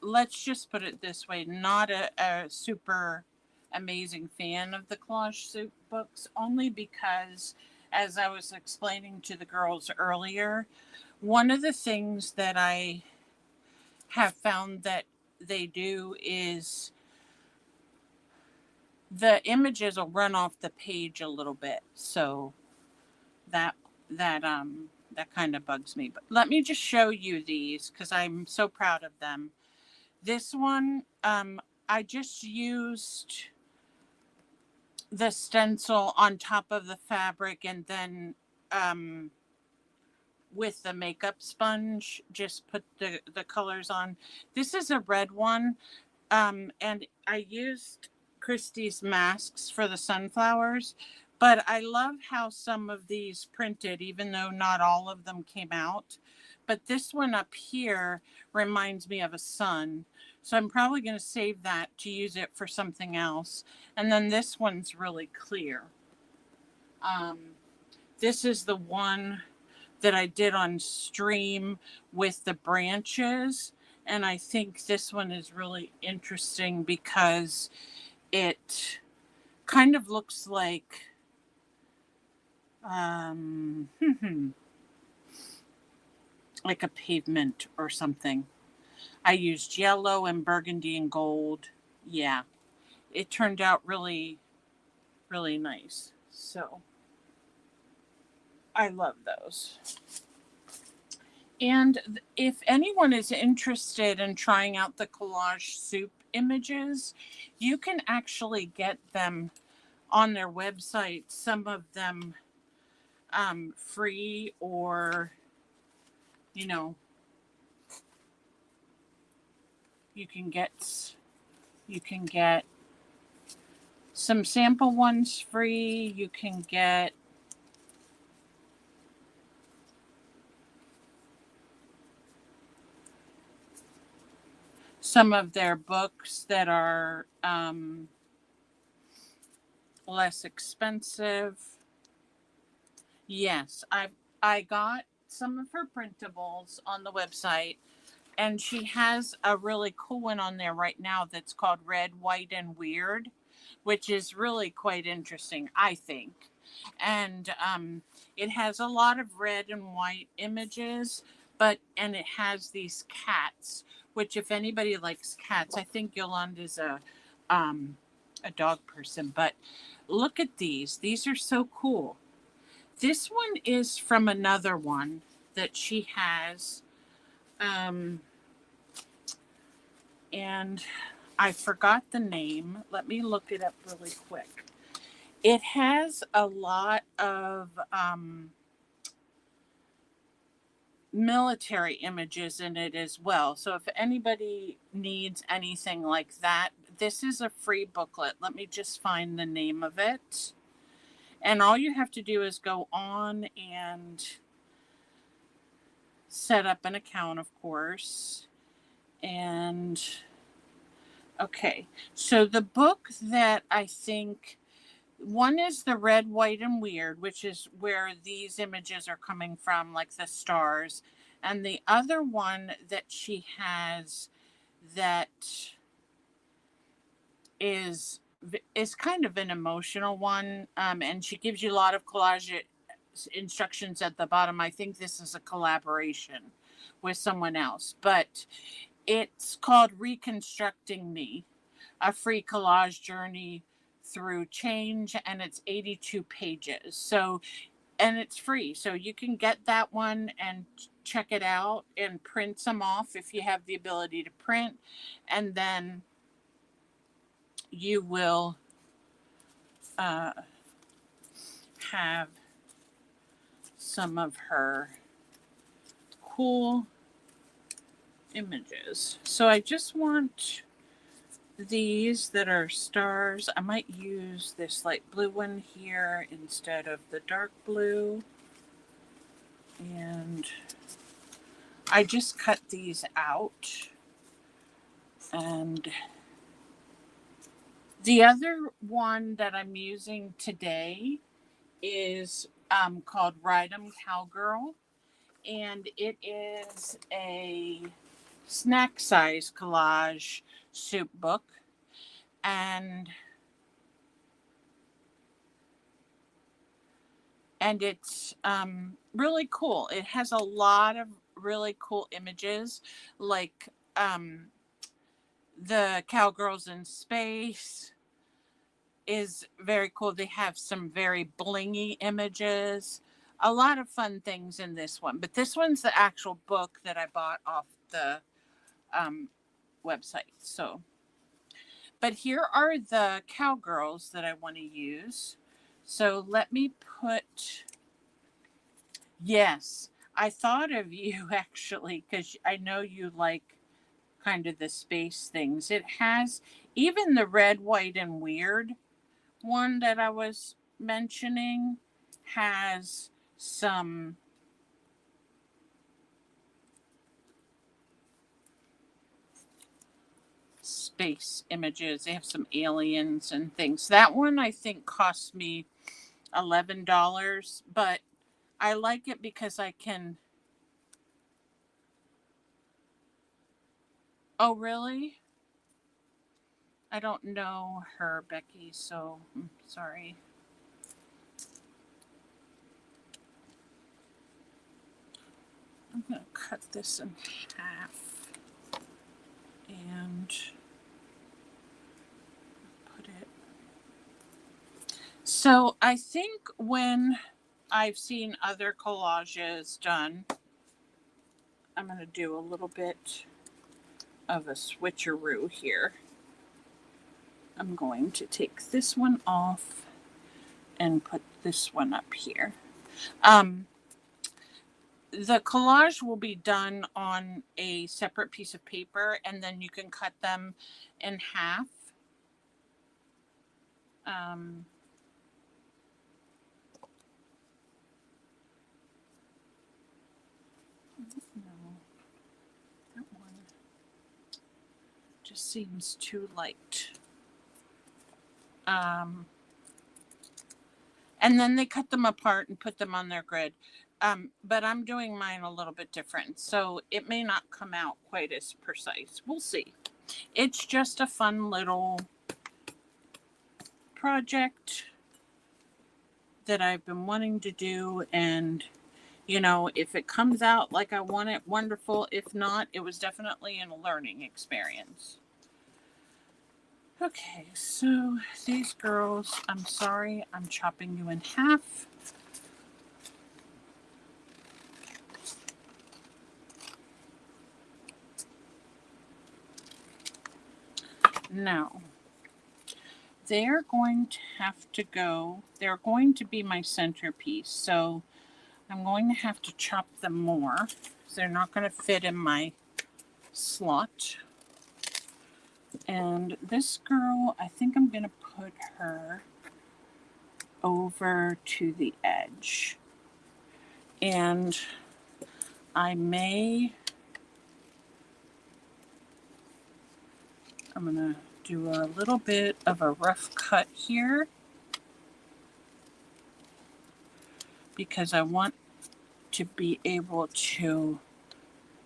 let's just put it this way, not a super amazing fan of the Collage soup books, only because, as I was explaining to the girls earlier, one of the things that I have found that they do is the images will run off the page a little bit. So that that kind of bugs me. But let me just show you these because I'm so proud of them. This one, I just used the stencil on top of the fabric and then with the makeup sponge, just put the colors on. This is a red one, and I used Christie's masks for the sunflowers, but I love how some of these printed, even though not all of them came out. But this one up here reminds me of a sun. So I'm probably going to save that to use it for something else. And then this one's really clear. This is the one that I did on stream with the branches. And I think this one is really interesting because it kind of looks like like a pavement or something. I used yellow and burgundy and gold. Yeah, it turned out really, really nice. So I love those. And if anyone is interested in trying out the Collage soup images, you can actually get them on their website, some of them free, or you know, you can get some sample ones free. You can get some of their books that are less expensive. Yes, I got some of her printables on the website, and she has a really cool one on there right now that's called Red, White, and Weird, which is really quite interesting, I think. And it has a lot of red and white images, and it has these cats, which if anybody likes cats, I think Yolanda's a dog person. But look at these; these are so cool. This one is from another one that she has. Um, and I forgot the name. Let me look it up really quick. It has a lot of military images in it as well. So if anybody needs anything like that, this is a free booklet. Let me just find the name of it. And all you have to do is go on and set up an account, of course. And okay, so the book that I think one is the Red, White, and Weird, which is where these images are coming from, like the stars. And the other one that she has that is is kind of an emotional one, and she gives you a lot of collage instructions at the bottom. I think this is a collaboration with someone else, but it's called Reconstructing Me, a free collage journey through change, and it's 82 pages. So, and it's free. So you can get that one and check it out and print some off if you have the ability to print. And then you will uh, have some of her cool images. So I just want these that are stars. I might use this light blue one here instead of the dark blue. And I just cut these out. And the other one that I'm using today is called Ride 'em Cowgirl. And it is a snack size collage soup book. And it's really cool. It has a lot of really cool images, like the cowgirls in space is very cool. They have some very blingy images, a lot of fun things in this one. But this one's the actual book that I bought off the um, website. So, but here are the cowgirls that I want to use. So let me put. Yes, I thought of you actually because I know you like kind of the space things. It has even the Red, White, and Weird one that I was mentioning has some space images. They have some aliens and things. That one I think cost me $11, but I like it because I can. Oh, really? I don't know her, Becky, so I'm sorry. I'm going to cut this in half and put it. So I think when I've seen other collages done, I'm going to do a little bit of a switcheroo here. I'm going to take this one off and put this one up here. The collage will be done on a separate piece of paper, and then you can cut them in half. No, that one just seems too light. and then they cut them apart and put them on their grid. But I'm doing mine a little bit different, so it may not come out quite as precise. We'll see. It's just a fun little project that I've been wanting to do, and you know, if it comes out like I want it, wonderful. If not, it was definitely a learning experience. Okay, so these girls, I'm sorry, I'm chopping you in half. Now, they're going to have to go, they're going to be my centerpiece, so I'm going to have to chop them more. They're not going to fit in my slot. And this girl, I think I'm going to put her over to the edge. And I'm going to do a little bit of a rough cut here because I want to be able to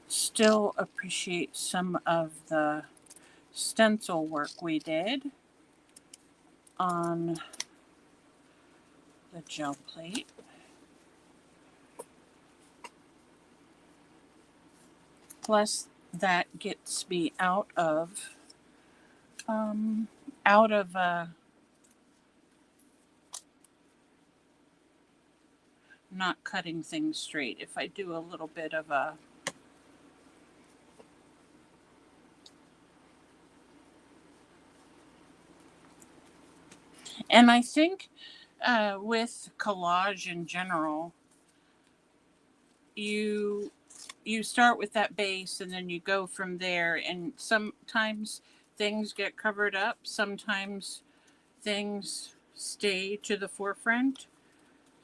still appreciate some of the stencil work we did on the gel plate. Plus, that gets me out of not cutting things straight. If I do a little bit of a and I think with collage in general, you start with that base and then you go from there, and sometimes things get covered up, sometimes things stay to the forefront.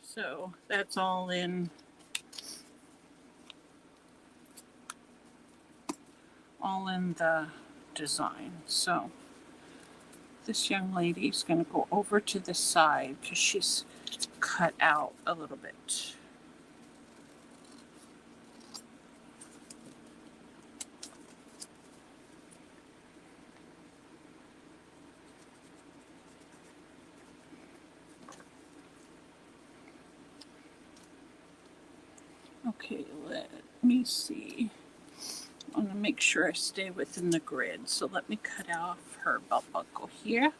So that's all in the design. So this young lady is going to go over to the side because she's cut out a little bit. Okay, let me see. I want to make sure I stay within the grid. So let me cut off her belt buckle here.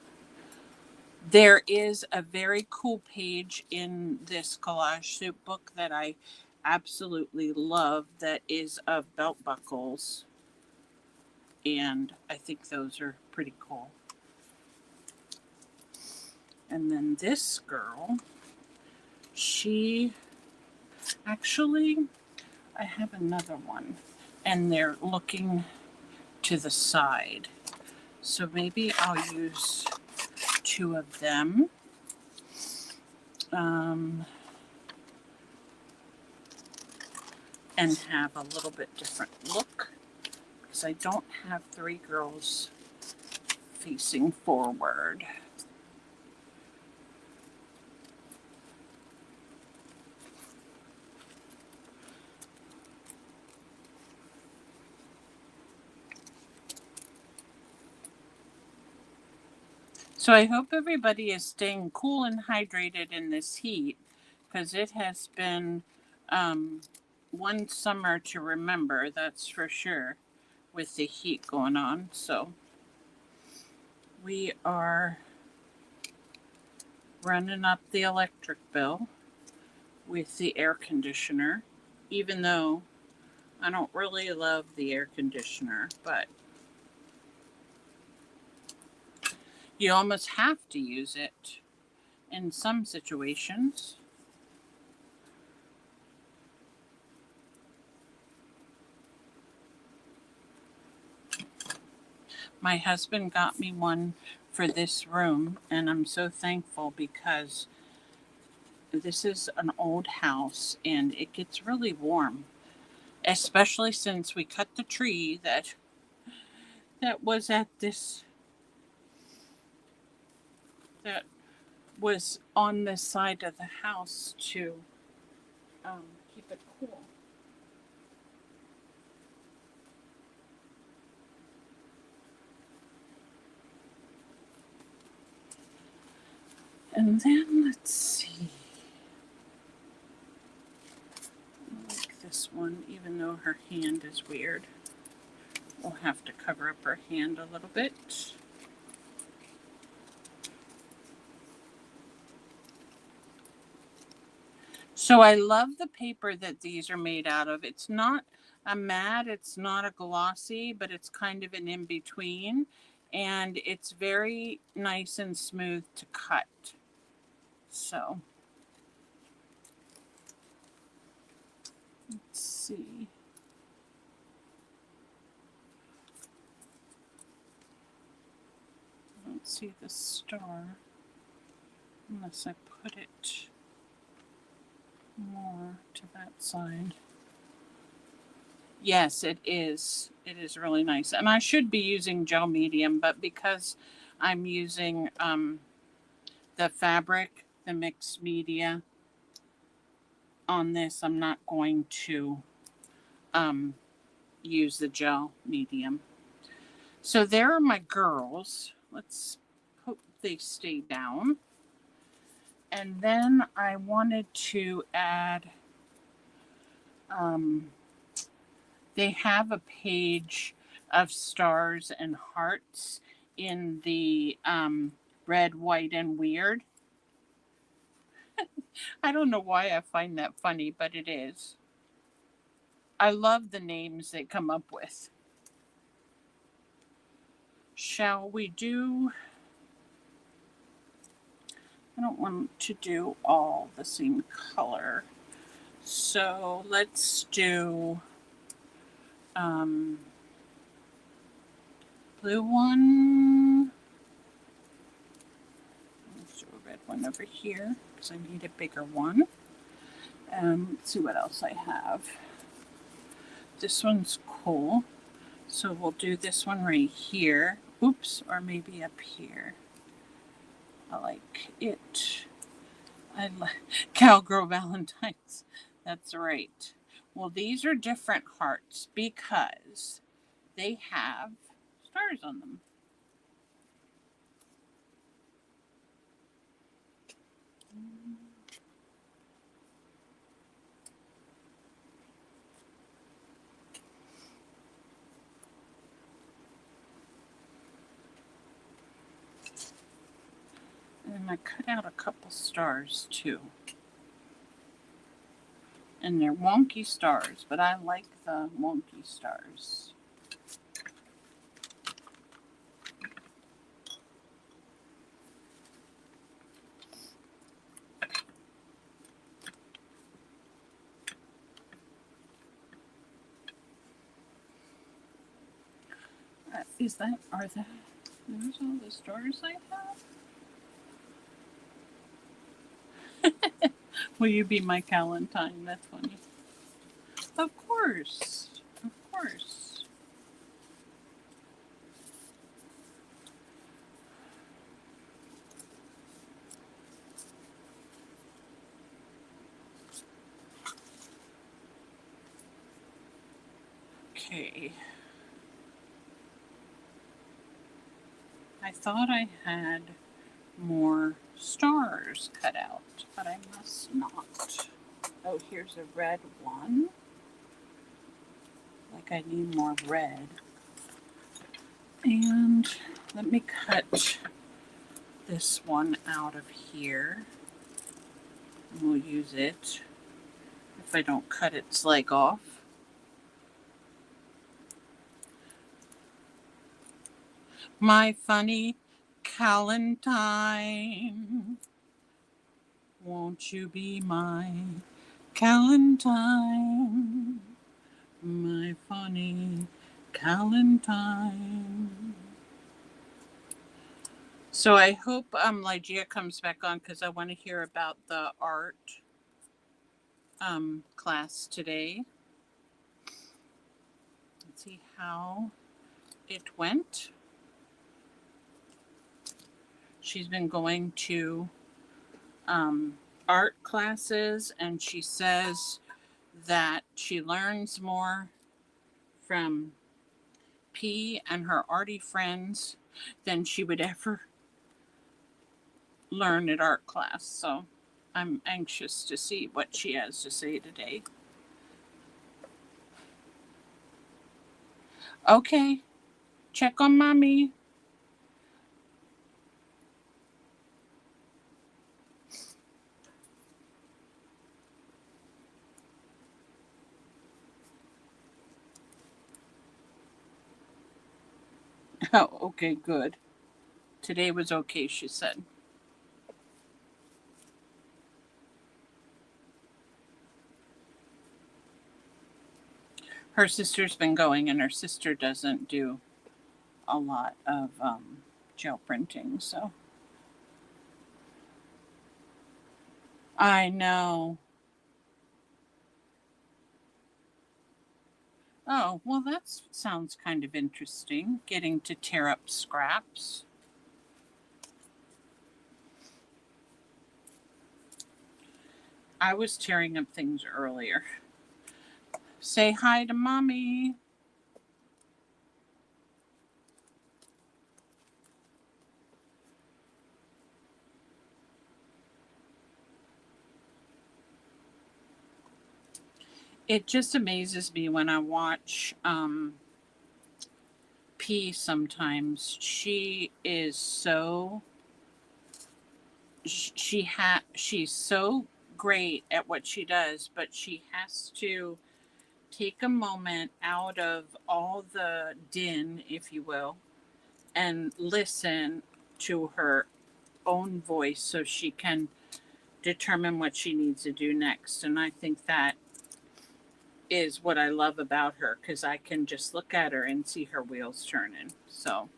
There is a very cool page in this collage soup book that I absolutely love that is of belt buckles. And I think those are pretty cool. And then this girl, she actually, I have another one, and they're looking to the side. So maybe I'll use two of them. And have a little bit different look because I don't have three girls facing forward. So I hope everybody is staying cool and hydrated in this heat because it has been one summer to remember, that's for sure, with the heat going on. So we are running up the electric bill with the air conditioner, even though I don't really love the air conditioner, but you almost have to use it in some situations. My husband got me one for this room, and I'm so thankful because this is an old house and it gets really warm, especially since we cut the tree that was at this that was on this side of the house to keep it cool. And then let's see. I like this one, even though her hand is weird. We'll have to cover up her hand a little bit. So I love the paper that these are made out of. It's not a matte, it's not a glossy, but it's kind of an in-between. And it's very nice and smooth to cut. So, let's see. I don't see the star unless I put it more to that side. Yes, it is. It is really nice. And I should be using gel medium, but because I'm using the fabric, the mixed media on this, I'm not going to use the gel medium. So there are my girls. Let's hope they stay down. And then I wanted to add, they have a page of stars and hearts in the red, white, and weird. I don't know why I find that funny, but it is. I love the names they come up with. Shall we do... I don't want to do all the same color. So let's do blue one. Let's do a red one over here because I need a bigger one. Let's see what else I have. This one's cool. So we'll do this one right here. Oops, or maybe up here. I like it. I like Cowgirl Valentines. That's right. Well, these are different hearts because they have stars on them. And I cut out a couple stars too. And they're wonky stars, but I like the wonky stars. Are those all the stars I have? Will you be my Calentine? That's funny. Of course. Of course. Okay. I thought I had more stars cut out, but I must not. Oh, here's a red one. Like I need more red. And let me cut this one out of here. And we'll use it if I don't cut its leg off. My funny Calentine, won't you be my Calentine, my funny Calentine. So I hope Lygia comes back on because I want to hear about the art class today. Let's see how it went. She's been going to um, art classes, and she says that she learns more from P and her arty friends than she would ever learn at art class. So I'm anxious to see what she has to say today. Okay, check on mommy. Oh, okay, good. Today was okay, she said. Her sister's been going, and her sister doesn't do a lot of gel printing, so. I know. Oh, well, that sounds kind of interesting, getting to tear up scraps. I was tearing up things earlier. Say hi to mommy. It just amazes me when I watch P sometimes. She is so she's so great at what she does, but she has to take a moment out of all the din, if you will, and listen to her own voice so she can determine what she needs to do next. And I think that is what I love about her, because I can just look at her and see her wheels turning. So,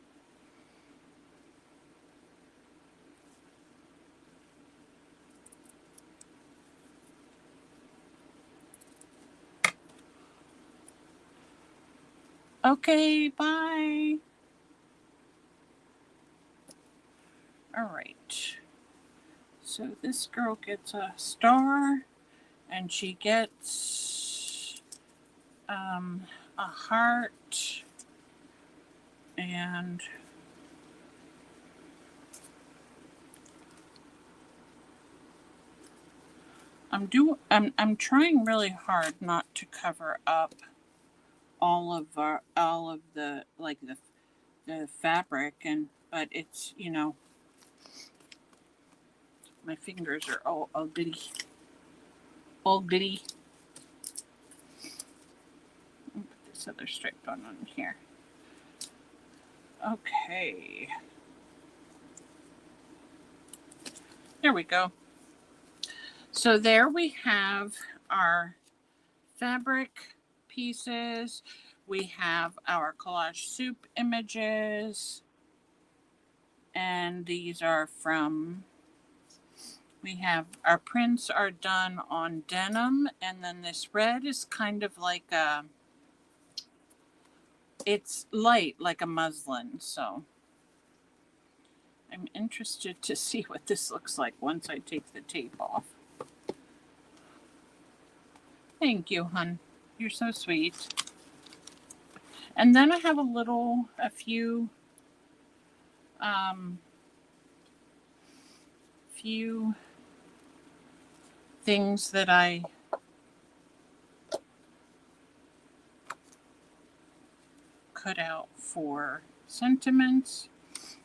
okay, bye. All right. So this girl gets a star, and she gets a heart, and I'm trying really hard not to cover up all of the like the fabric, and but it's, you know, my fingers are all ugly. Ugly. I'll put this other stripe on here. Okay. There we go. So there we have our fabric pieces. We have our collage soup images. And these are from, we have our prints are done on denim. And then this red is kind of like a, it's light like a muslin. So I'm interested to see what this looks like once I take the tape off. Thank you, hun. You're so sweet. And then I have a few things that I cut out for sentiments.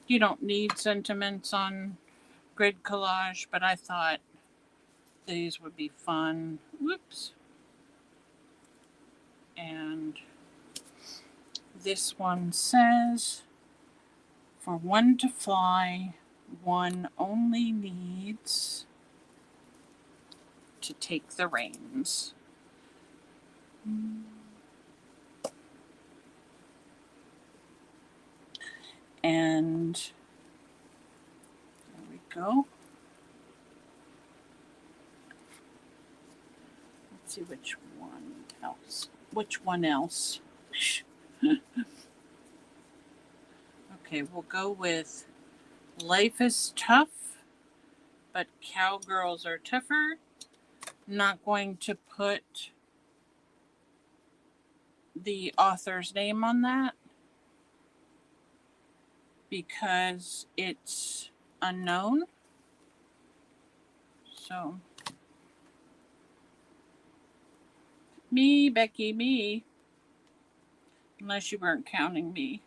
You don't need sentiments on grid collage, but I thought these would be fun. Whoops. And this one says, for one to fly, one only needs to take the reins. And there we go. Let's see which one else. Which one else? Okay, we'll go with Life is Tough but cowgirls are tougher. Not going to put the author's name on that because it's unknown. So, me, Becky, me. Unless you weren't counting me.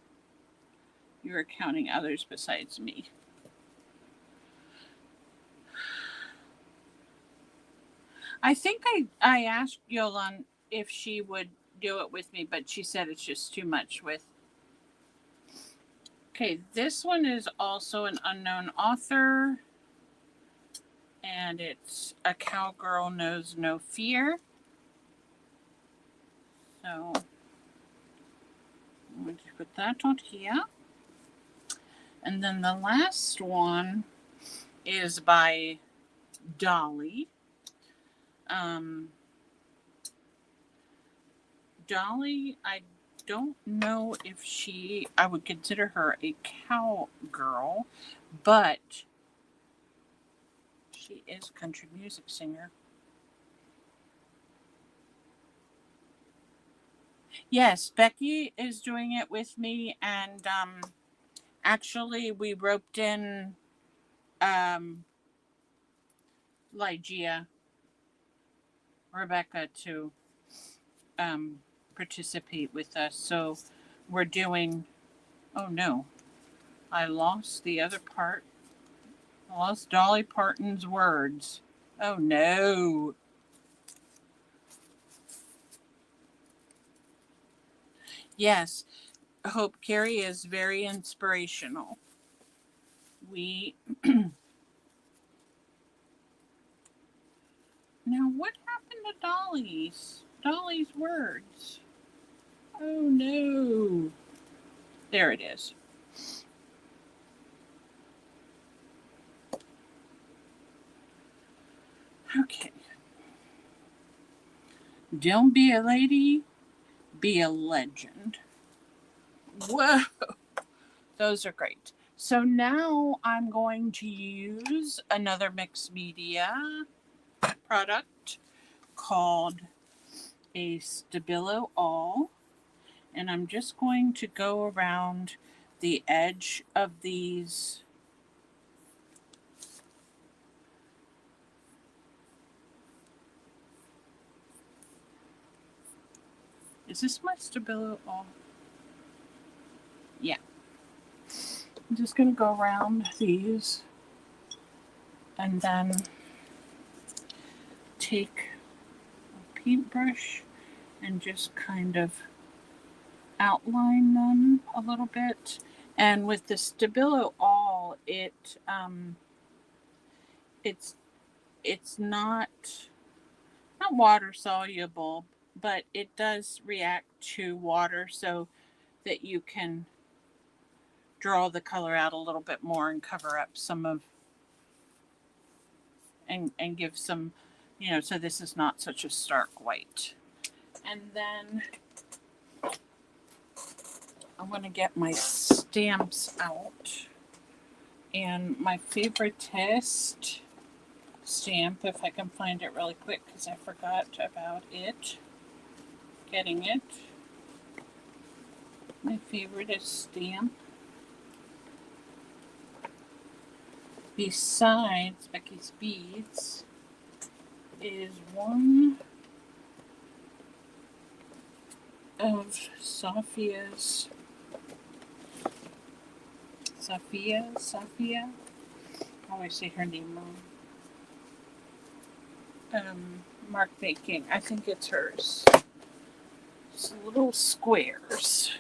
You were counting others besides me. I think I asked Yolan if she would do it with me, but she said it's just too much with. Okay, this one is also an unknown author. And it's A Cowgirl Knows No Fear. So I'm going to put that on here. And then the last one is by Dolly. Dolly, I don't know if I would consider her a cowgirl, but she is a country music singer. Yes, Becky is doing it with me, and actually we roped in Lygia, Rebecca to participate with us. So we're doing, oh no, I lost the other part. I lost Dolly Parton's words. Oh no. Yes, Hope Carey is very inspirational. Now what happened to Dolly's words? Oh no. There it is. Okay. Don't be a lady, be a legend. Whoa. Those are great. So now I'm going to use another mixed media product called a Stabilo All. And I'm just going to go around the edge of these. Is this my Stabilo All? Yeah. I'm just going to go around these and then take a paintbrush and just kind of outline them a little bit. And with the Stabilo All, it's not water soluble, but it does react to water so that you can draw the color out a little bit more and cover up some of and give some, so this is not such a stark white. And then I'm going to get my stamps out. And my favorite test stamp, if I can find it really quick because I forgot about it. Getting it. My favorite is stamp. Besides Becky's Beads is one of Sophia's. Sophia? I always say her name wrong. Mark Baking. I think it's hers. It's little squares.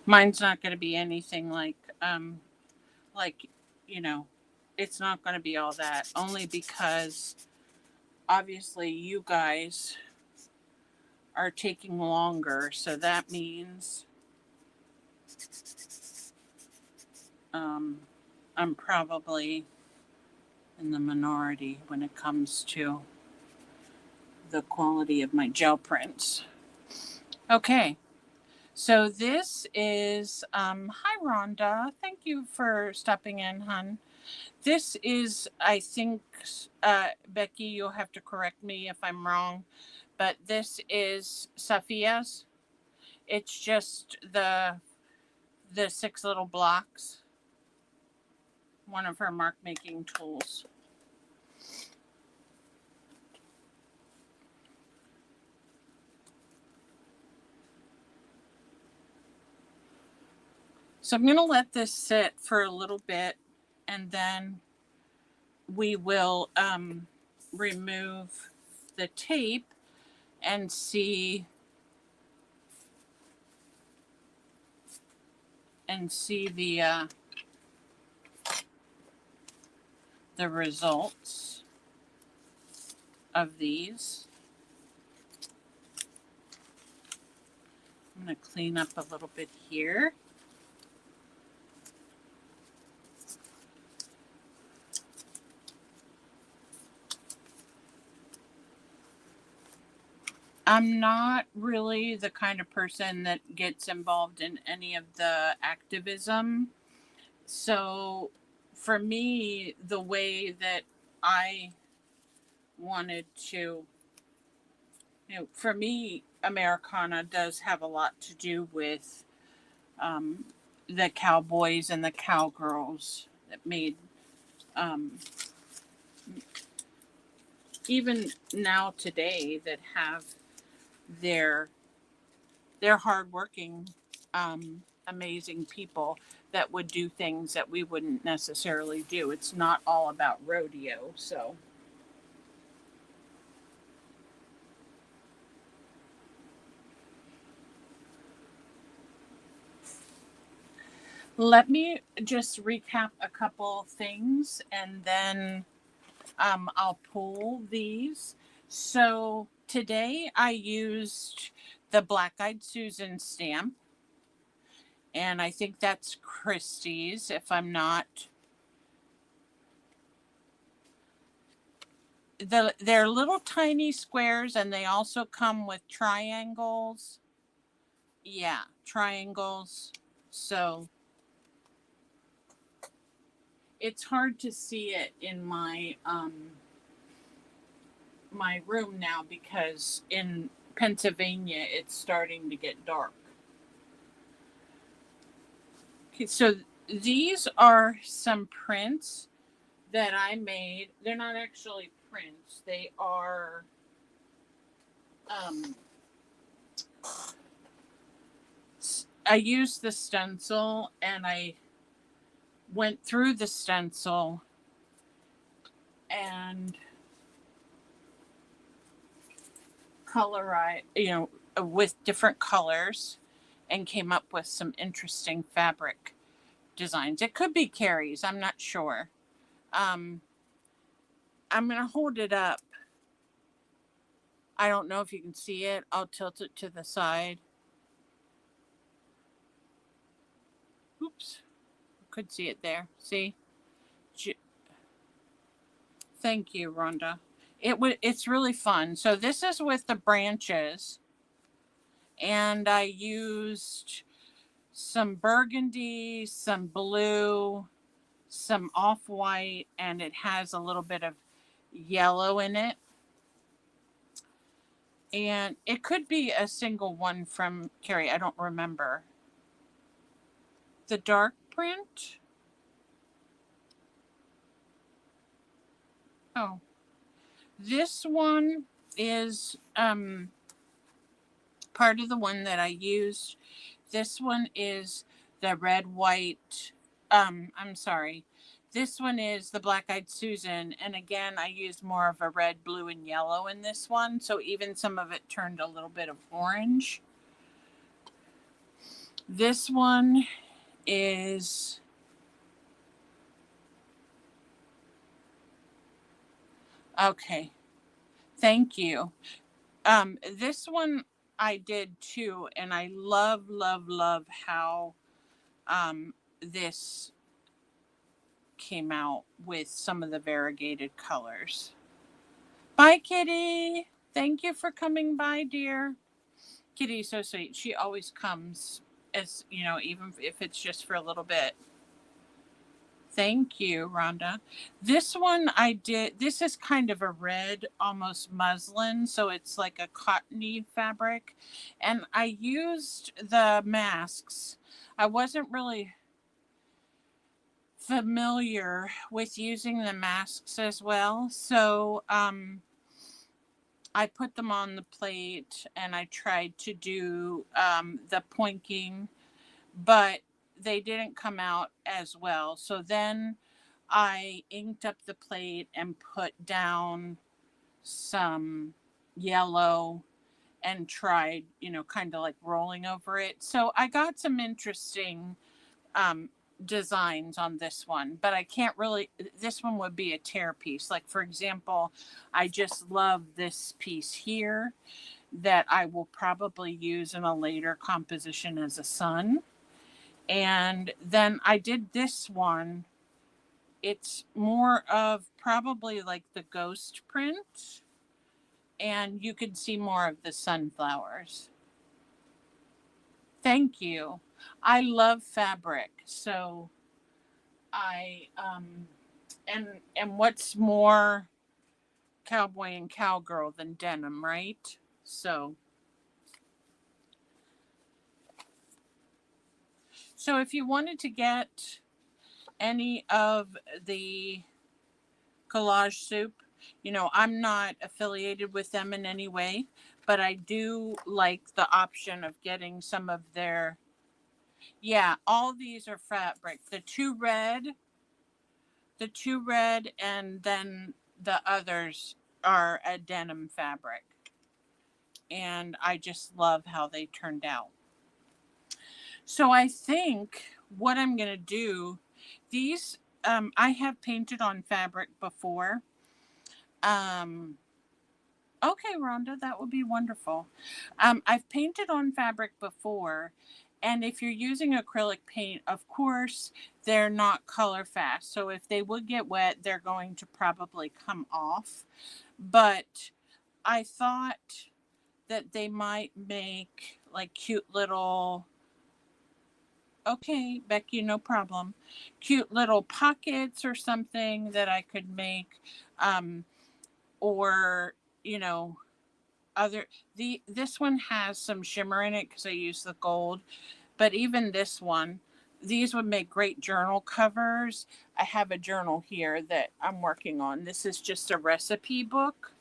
Mine's not going to be anything like, it's not going to be all that. Only because, obviously, you guys are taking longer. So that means I'm probably in the minority when it comes to the quality of my gel prints. Okay, so this is, hi Rhonda, thank you for stopping in, hon. This is, I think, Becky, you'll have to correct me if I'm wrong, but this is Safia's. It's just the 6 little blocks, one of her mark making tools. So I'm going to let this sit for a little bit, and then we will remove the tape and see the results of these. I'm going to clean up a little bit here. I'm not really the kind of person that gets involved in any of the activism. So for me, the way that I wanted to, for me, Americana does have a lot to do with the cowboys and the cowgirls that made, even now today, that have their hardworking, amazing people that would do things that we wouldn't necessarily do. It's not all about rodeo. So let me just recap a couple things, and then I'll pull these. So today I used the Black Eyed Susan stamp, and I think that's Christie's, if I'm not. They're little tiny squares, and they also come with triangles. Yeah, triangles. So it's hard to see it in my room now because in Pennsylvania it's starting to get dark. Okay, so these are some prints that I made. They're not actually prints. They are I used the stencil, and I went through the stencil and colorize, with different colors, and came up with some interesting fabric designs. It could be Carrie's, I'm not sure. I'm going to hold it up. I don't know if you can see it. I'll tilt it to the side. Oops. Could see it there. See? Thank you, Rhonda. It's really fun. So this is with the branches, and I used some burgundy, some blue, some off-white, and it has a little bit of yellow in it. And it could be a single one from Carrie. I don't remember. The dark print? Oh. This one is part of the one that I used. This one is the red, white. I'm sorry. This one is the Black Eyed Susan. And again, I used more of a red, blue, and yellow in this one. So even some of it turned a little bit of orange. This one is okay. Thank you. This one I did too, and I love, love, love how this came out with some of the variegated colors. Bye, Kitty. Thank you for coming by, dear. Kitty's so sweet. She always comes, as you know, even if it's just for a little bit. Thank you, Rhonda. This one I did, this is kind of a red, almost muslin, so it's like a cottony fabric. And I used the masks. I wasn't really familiar with using the masks as well. So I put them on the plate and I tried to do the pointing, but they didn't come out as well. So then I inked up the plate and put down some yellow and tried, you know, kind of like rolling over it. So I got some interesting designs on this one, but I can't really, this one would be a tear piece. Like, for example, I just love this piece here that I will probably use in a later composition as a sun. And then I did this one. It's more of probably like the ghost print, and you can see more of the sunflowers. Thank you. I love fabric, so I and what's more cowboy and cowgirl than denim, right? So if you wanted to get any of the Collage soup, you know, I'm not affiliated with them in any way, but I do like the option of getting some of their, yeah, all these are fabric. The two red, and then the others are a denim fabric. And I just love how they turned out. So I think what I'm going to do, these, I have painted on fabric before. Okay, Rhonda, that would be wonderful. I've painted on fabric before, and if you're using acrylic paint, of course, they're not color fast. So if they would get wet, they're going to probably come off. But I thought that they might make like cute little, okay, Becky, no problem, cute little pockets or something that I could make, or, you know, this one has some shimmer in it because I use the gold, but even this one, these would make great journal covers. I have a journal here that I'm working on. This is just a recipe book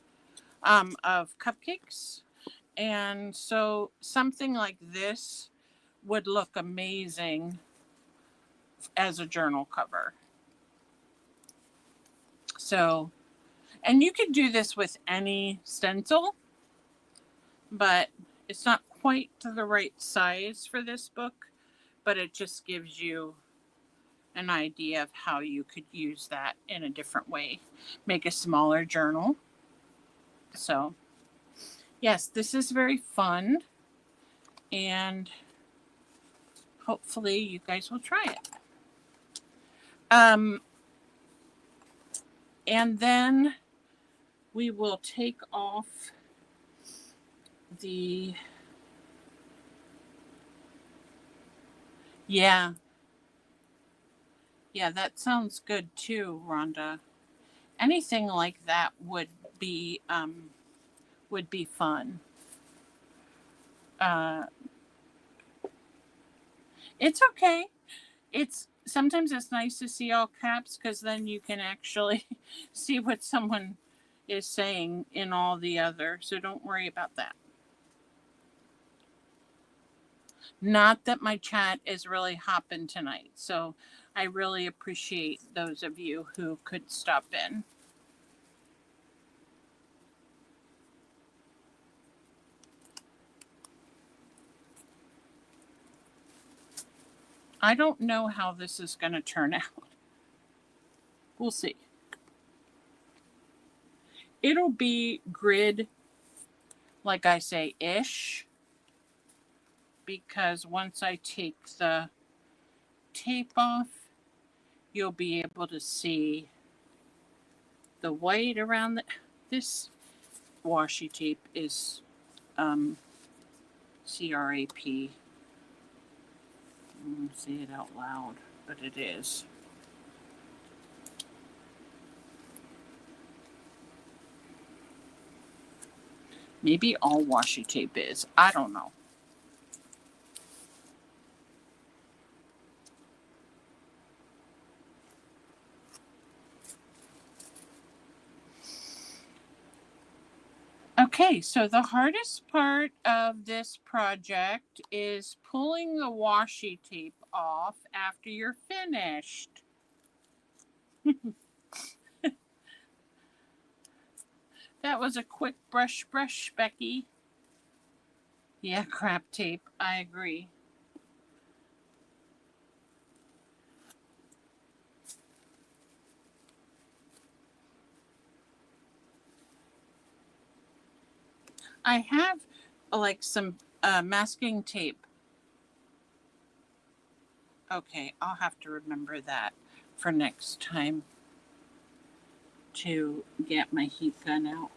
of cupcakes, and so something like this would look amazing as a journal cover. So, and you could do this with any stencil, but it's not quite to the right size for this book, but it just gives you an idea of how you could use that in a different way. Make a smaller journal. So, yes, this is very fun, and hopefully you guys will try it. And then we will take off the, yeah, that sounds good too, Rhonda. Anything like that would be fun. It's okay. It's sometimes it's nice to see all caps because then you can actually see what someone is saying in all the other. So don't worry about that. Not that my chat is really hopping tonight. So I really appreciate those of you who could stop in. I don't know how this is going to turn out. We'll see. It'll be grid, like I say, ish, because once I take the tape off, you'll be able to see the white around this washi tape is CRAP. I won't say it out loud, but it is. Maybe all washi tape is. I don't know. Okay, so the hardest part of this project is pulling the washi tape off after you're finished. That was a quick brush, Becky. Yeah, crap tape. I agree. I have like some masking tape. Okay, I'll have to remember that for next time to get my heat gun out.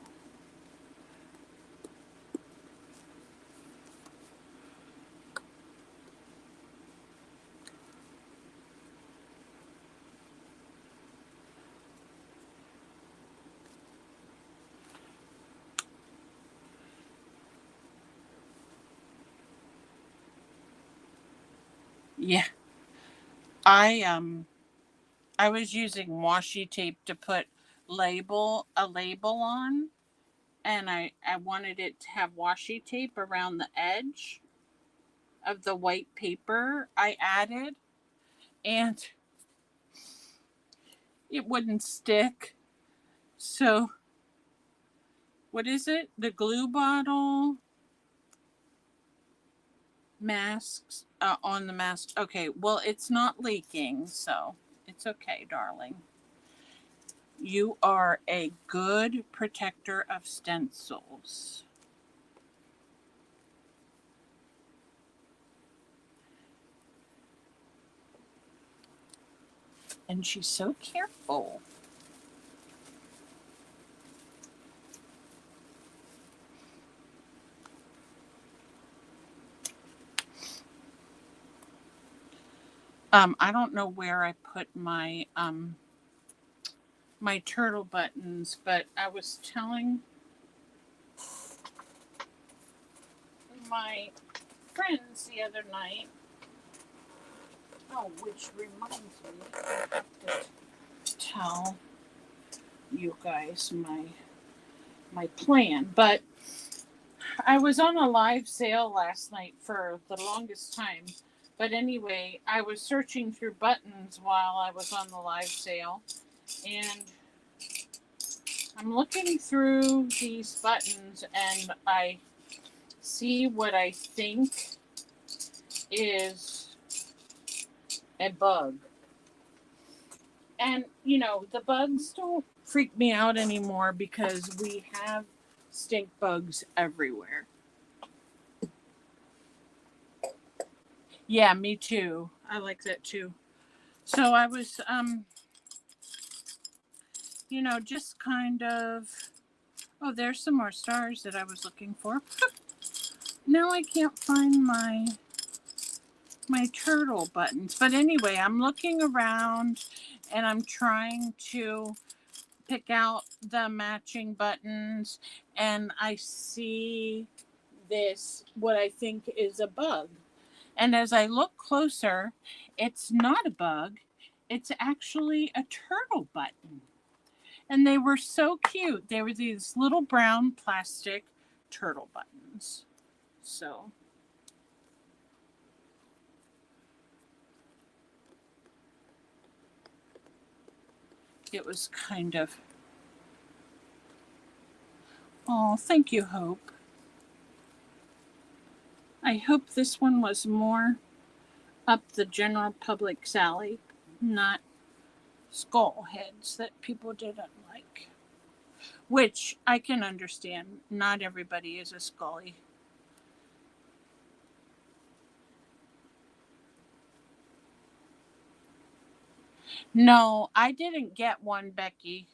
Yeah, I was using washi tape to put a label on, and I wanted it to have washi tape around the edge of the white paper I added, and it wouldn't stick. So, what is it? The glue bottle masks on the mask. Okay, well, it's not leaking, so it's okay, darling. You are a good protector of stencils. And she's so careful. I don't know where I put my my turtle buttons, but I was telling my friends the other night. Oh, which reminds me, I have to tell you guys my plan. But I was on a live sale last night for the longest time. But anyway, I was searching through buttons while I was on the live sale, and I'm looking through these buttons, and I see what I think is a bug. And, you know, the bugs don't freak me out anymore because we have stink bugs everywhere. Yeah, me too. I like that too. So I was, you know, just kind of, oh, there's some more stars that I was looking for. Now I can't find my turtle buttons. But anyway, I'm looking around and I'm trying to pick out the matching buttons, and I see this, what I think is a bug. And as I look closer, it's not a bug, it's actually a turtle button. And they were so cute. They were these little brown plastic turtle buttons. So it was kind of, oh, thank you, Hope. I hope this one was more up the general public's alley, not skull heads that people didn't like. Which I can understand. Not everybody is a scully. No, I didn't get one, Becky.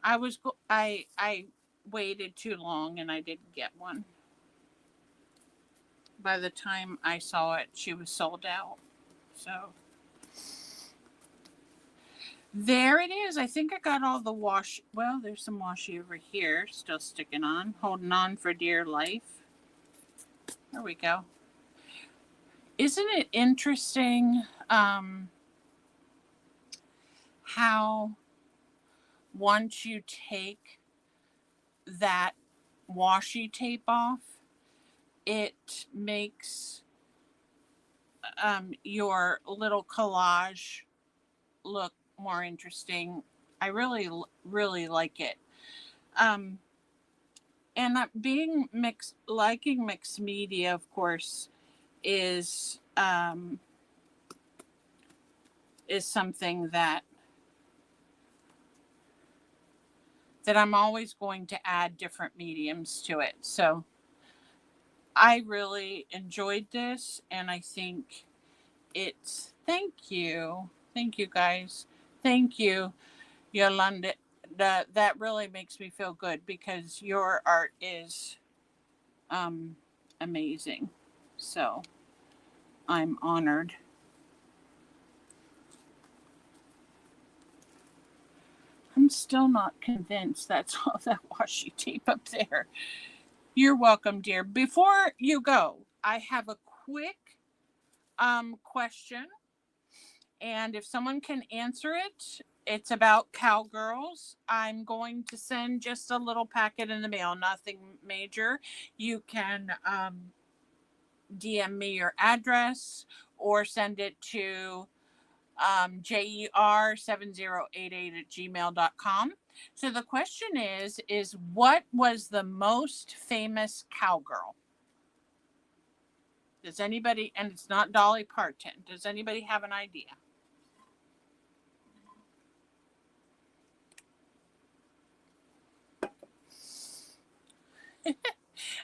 I waited too long and I didn't get one. By the time I saw it, she was sold out. So there it is. I think I got all the washi. Well, there's some washi over here still sticking on, holding on for dear life. There we go. Isn't it interesting how once you take that washi tape off, it makes your little collage look more interesting. I really like it. Um, and being mixed, liking mixed media, of course, is something that I'm always going to add different mediums to it. So I really enjoyed this, and I think it's thank you guys, thank you, Yolanda. That really makes me feel good because your art is amazing. So I'm honored. I'm still not convinced that's all that washi tape up there. You're welcome, dear. Before you go, I have a quick question, and if someone can answer it, it's about cowgirls. I'm going to send just a little packet in the mail, nothing major. You can DM me your address or send it to jer7088@gmail.com. So the question is what was the most famous cowgirl? Does anybody, and it's not Dolly Parton, does anybody have an idea?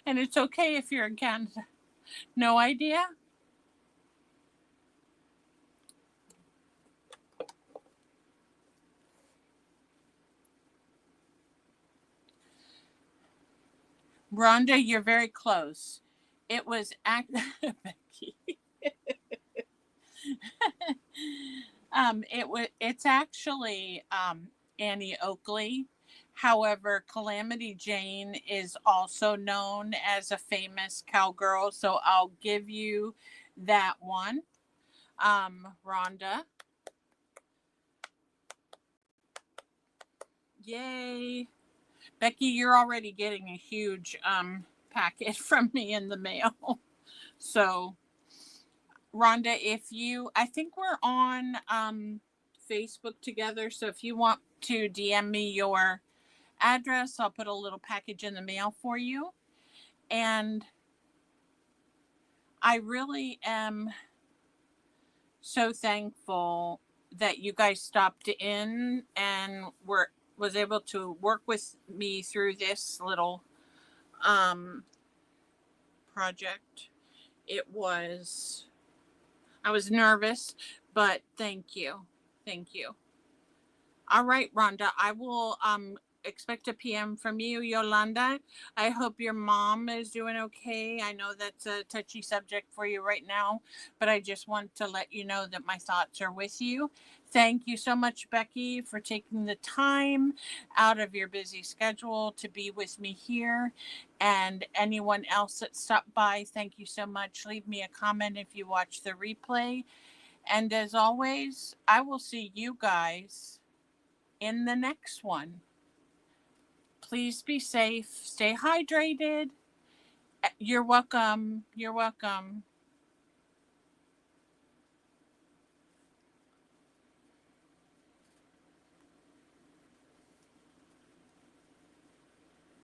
And it's okay if you're in Canada. No idea? Rhonda, you're very close. It was Becky. It's actually Annie Oakley. However, Calamity Jane is also known as a famous cowgirl, so I'll give you that one. Rhonda. Yay. Becky, you're already getting a huge packet from me in the mail. So, Rhonda, I think we're on Facebook together. So if you want to DM me your address, I'll put a little package in the mail for you. And I really am so thankful that you guys stopped in and was able to work with me through this little project. I was nervous, but thank you. Thank you. All right, Rhonda, I will expect a PM from you, Yolanda. I hope your mom is doing okay. I know that's a touchy subject for you right now, but I just want to let you know that my thoughts are with you. Thank you so much, Becky, for taking the time out of your busy schedule to be with me here. And anyone else that stopped by, thank you so much. Leave me a comment if you watch the replay. And as always, I will see you guys in the next one. Please be safe. Stay hydrated. You're welcome. You're welcome.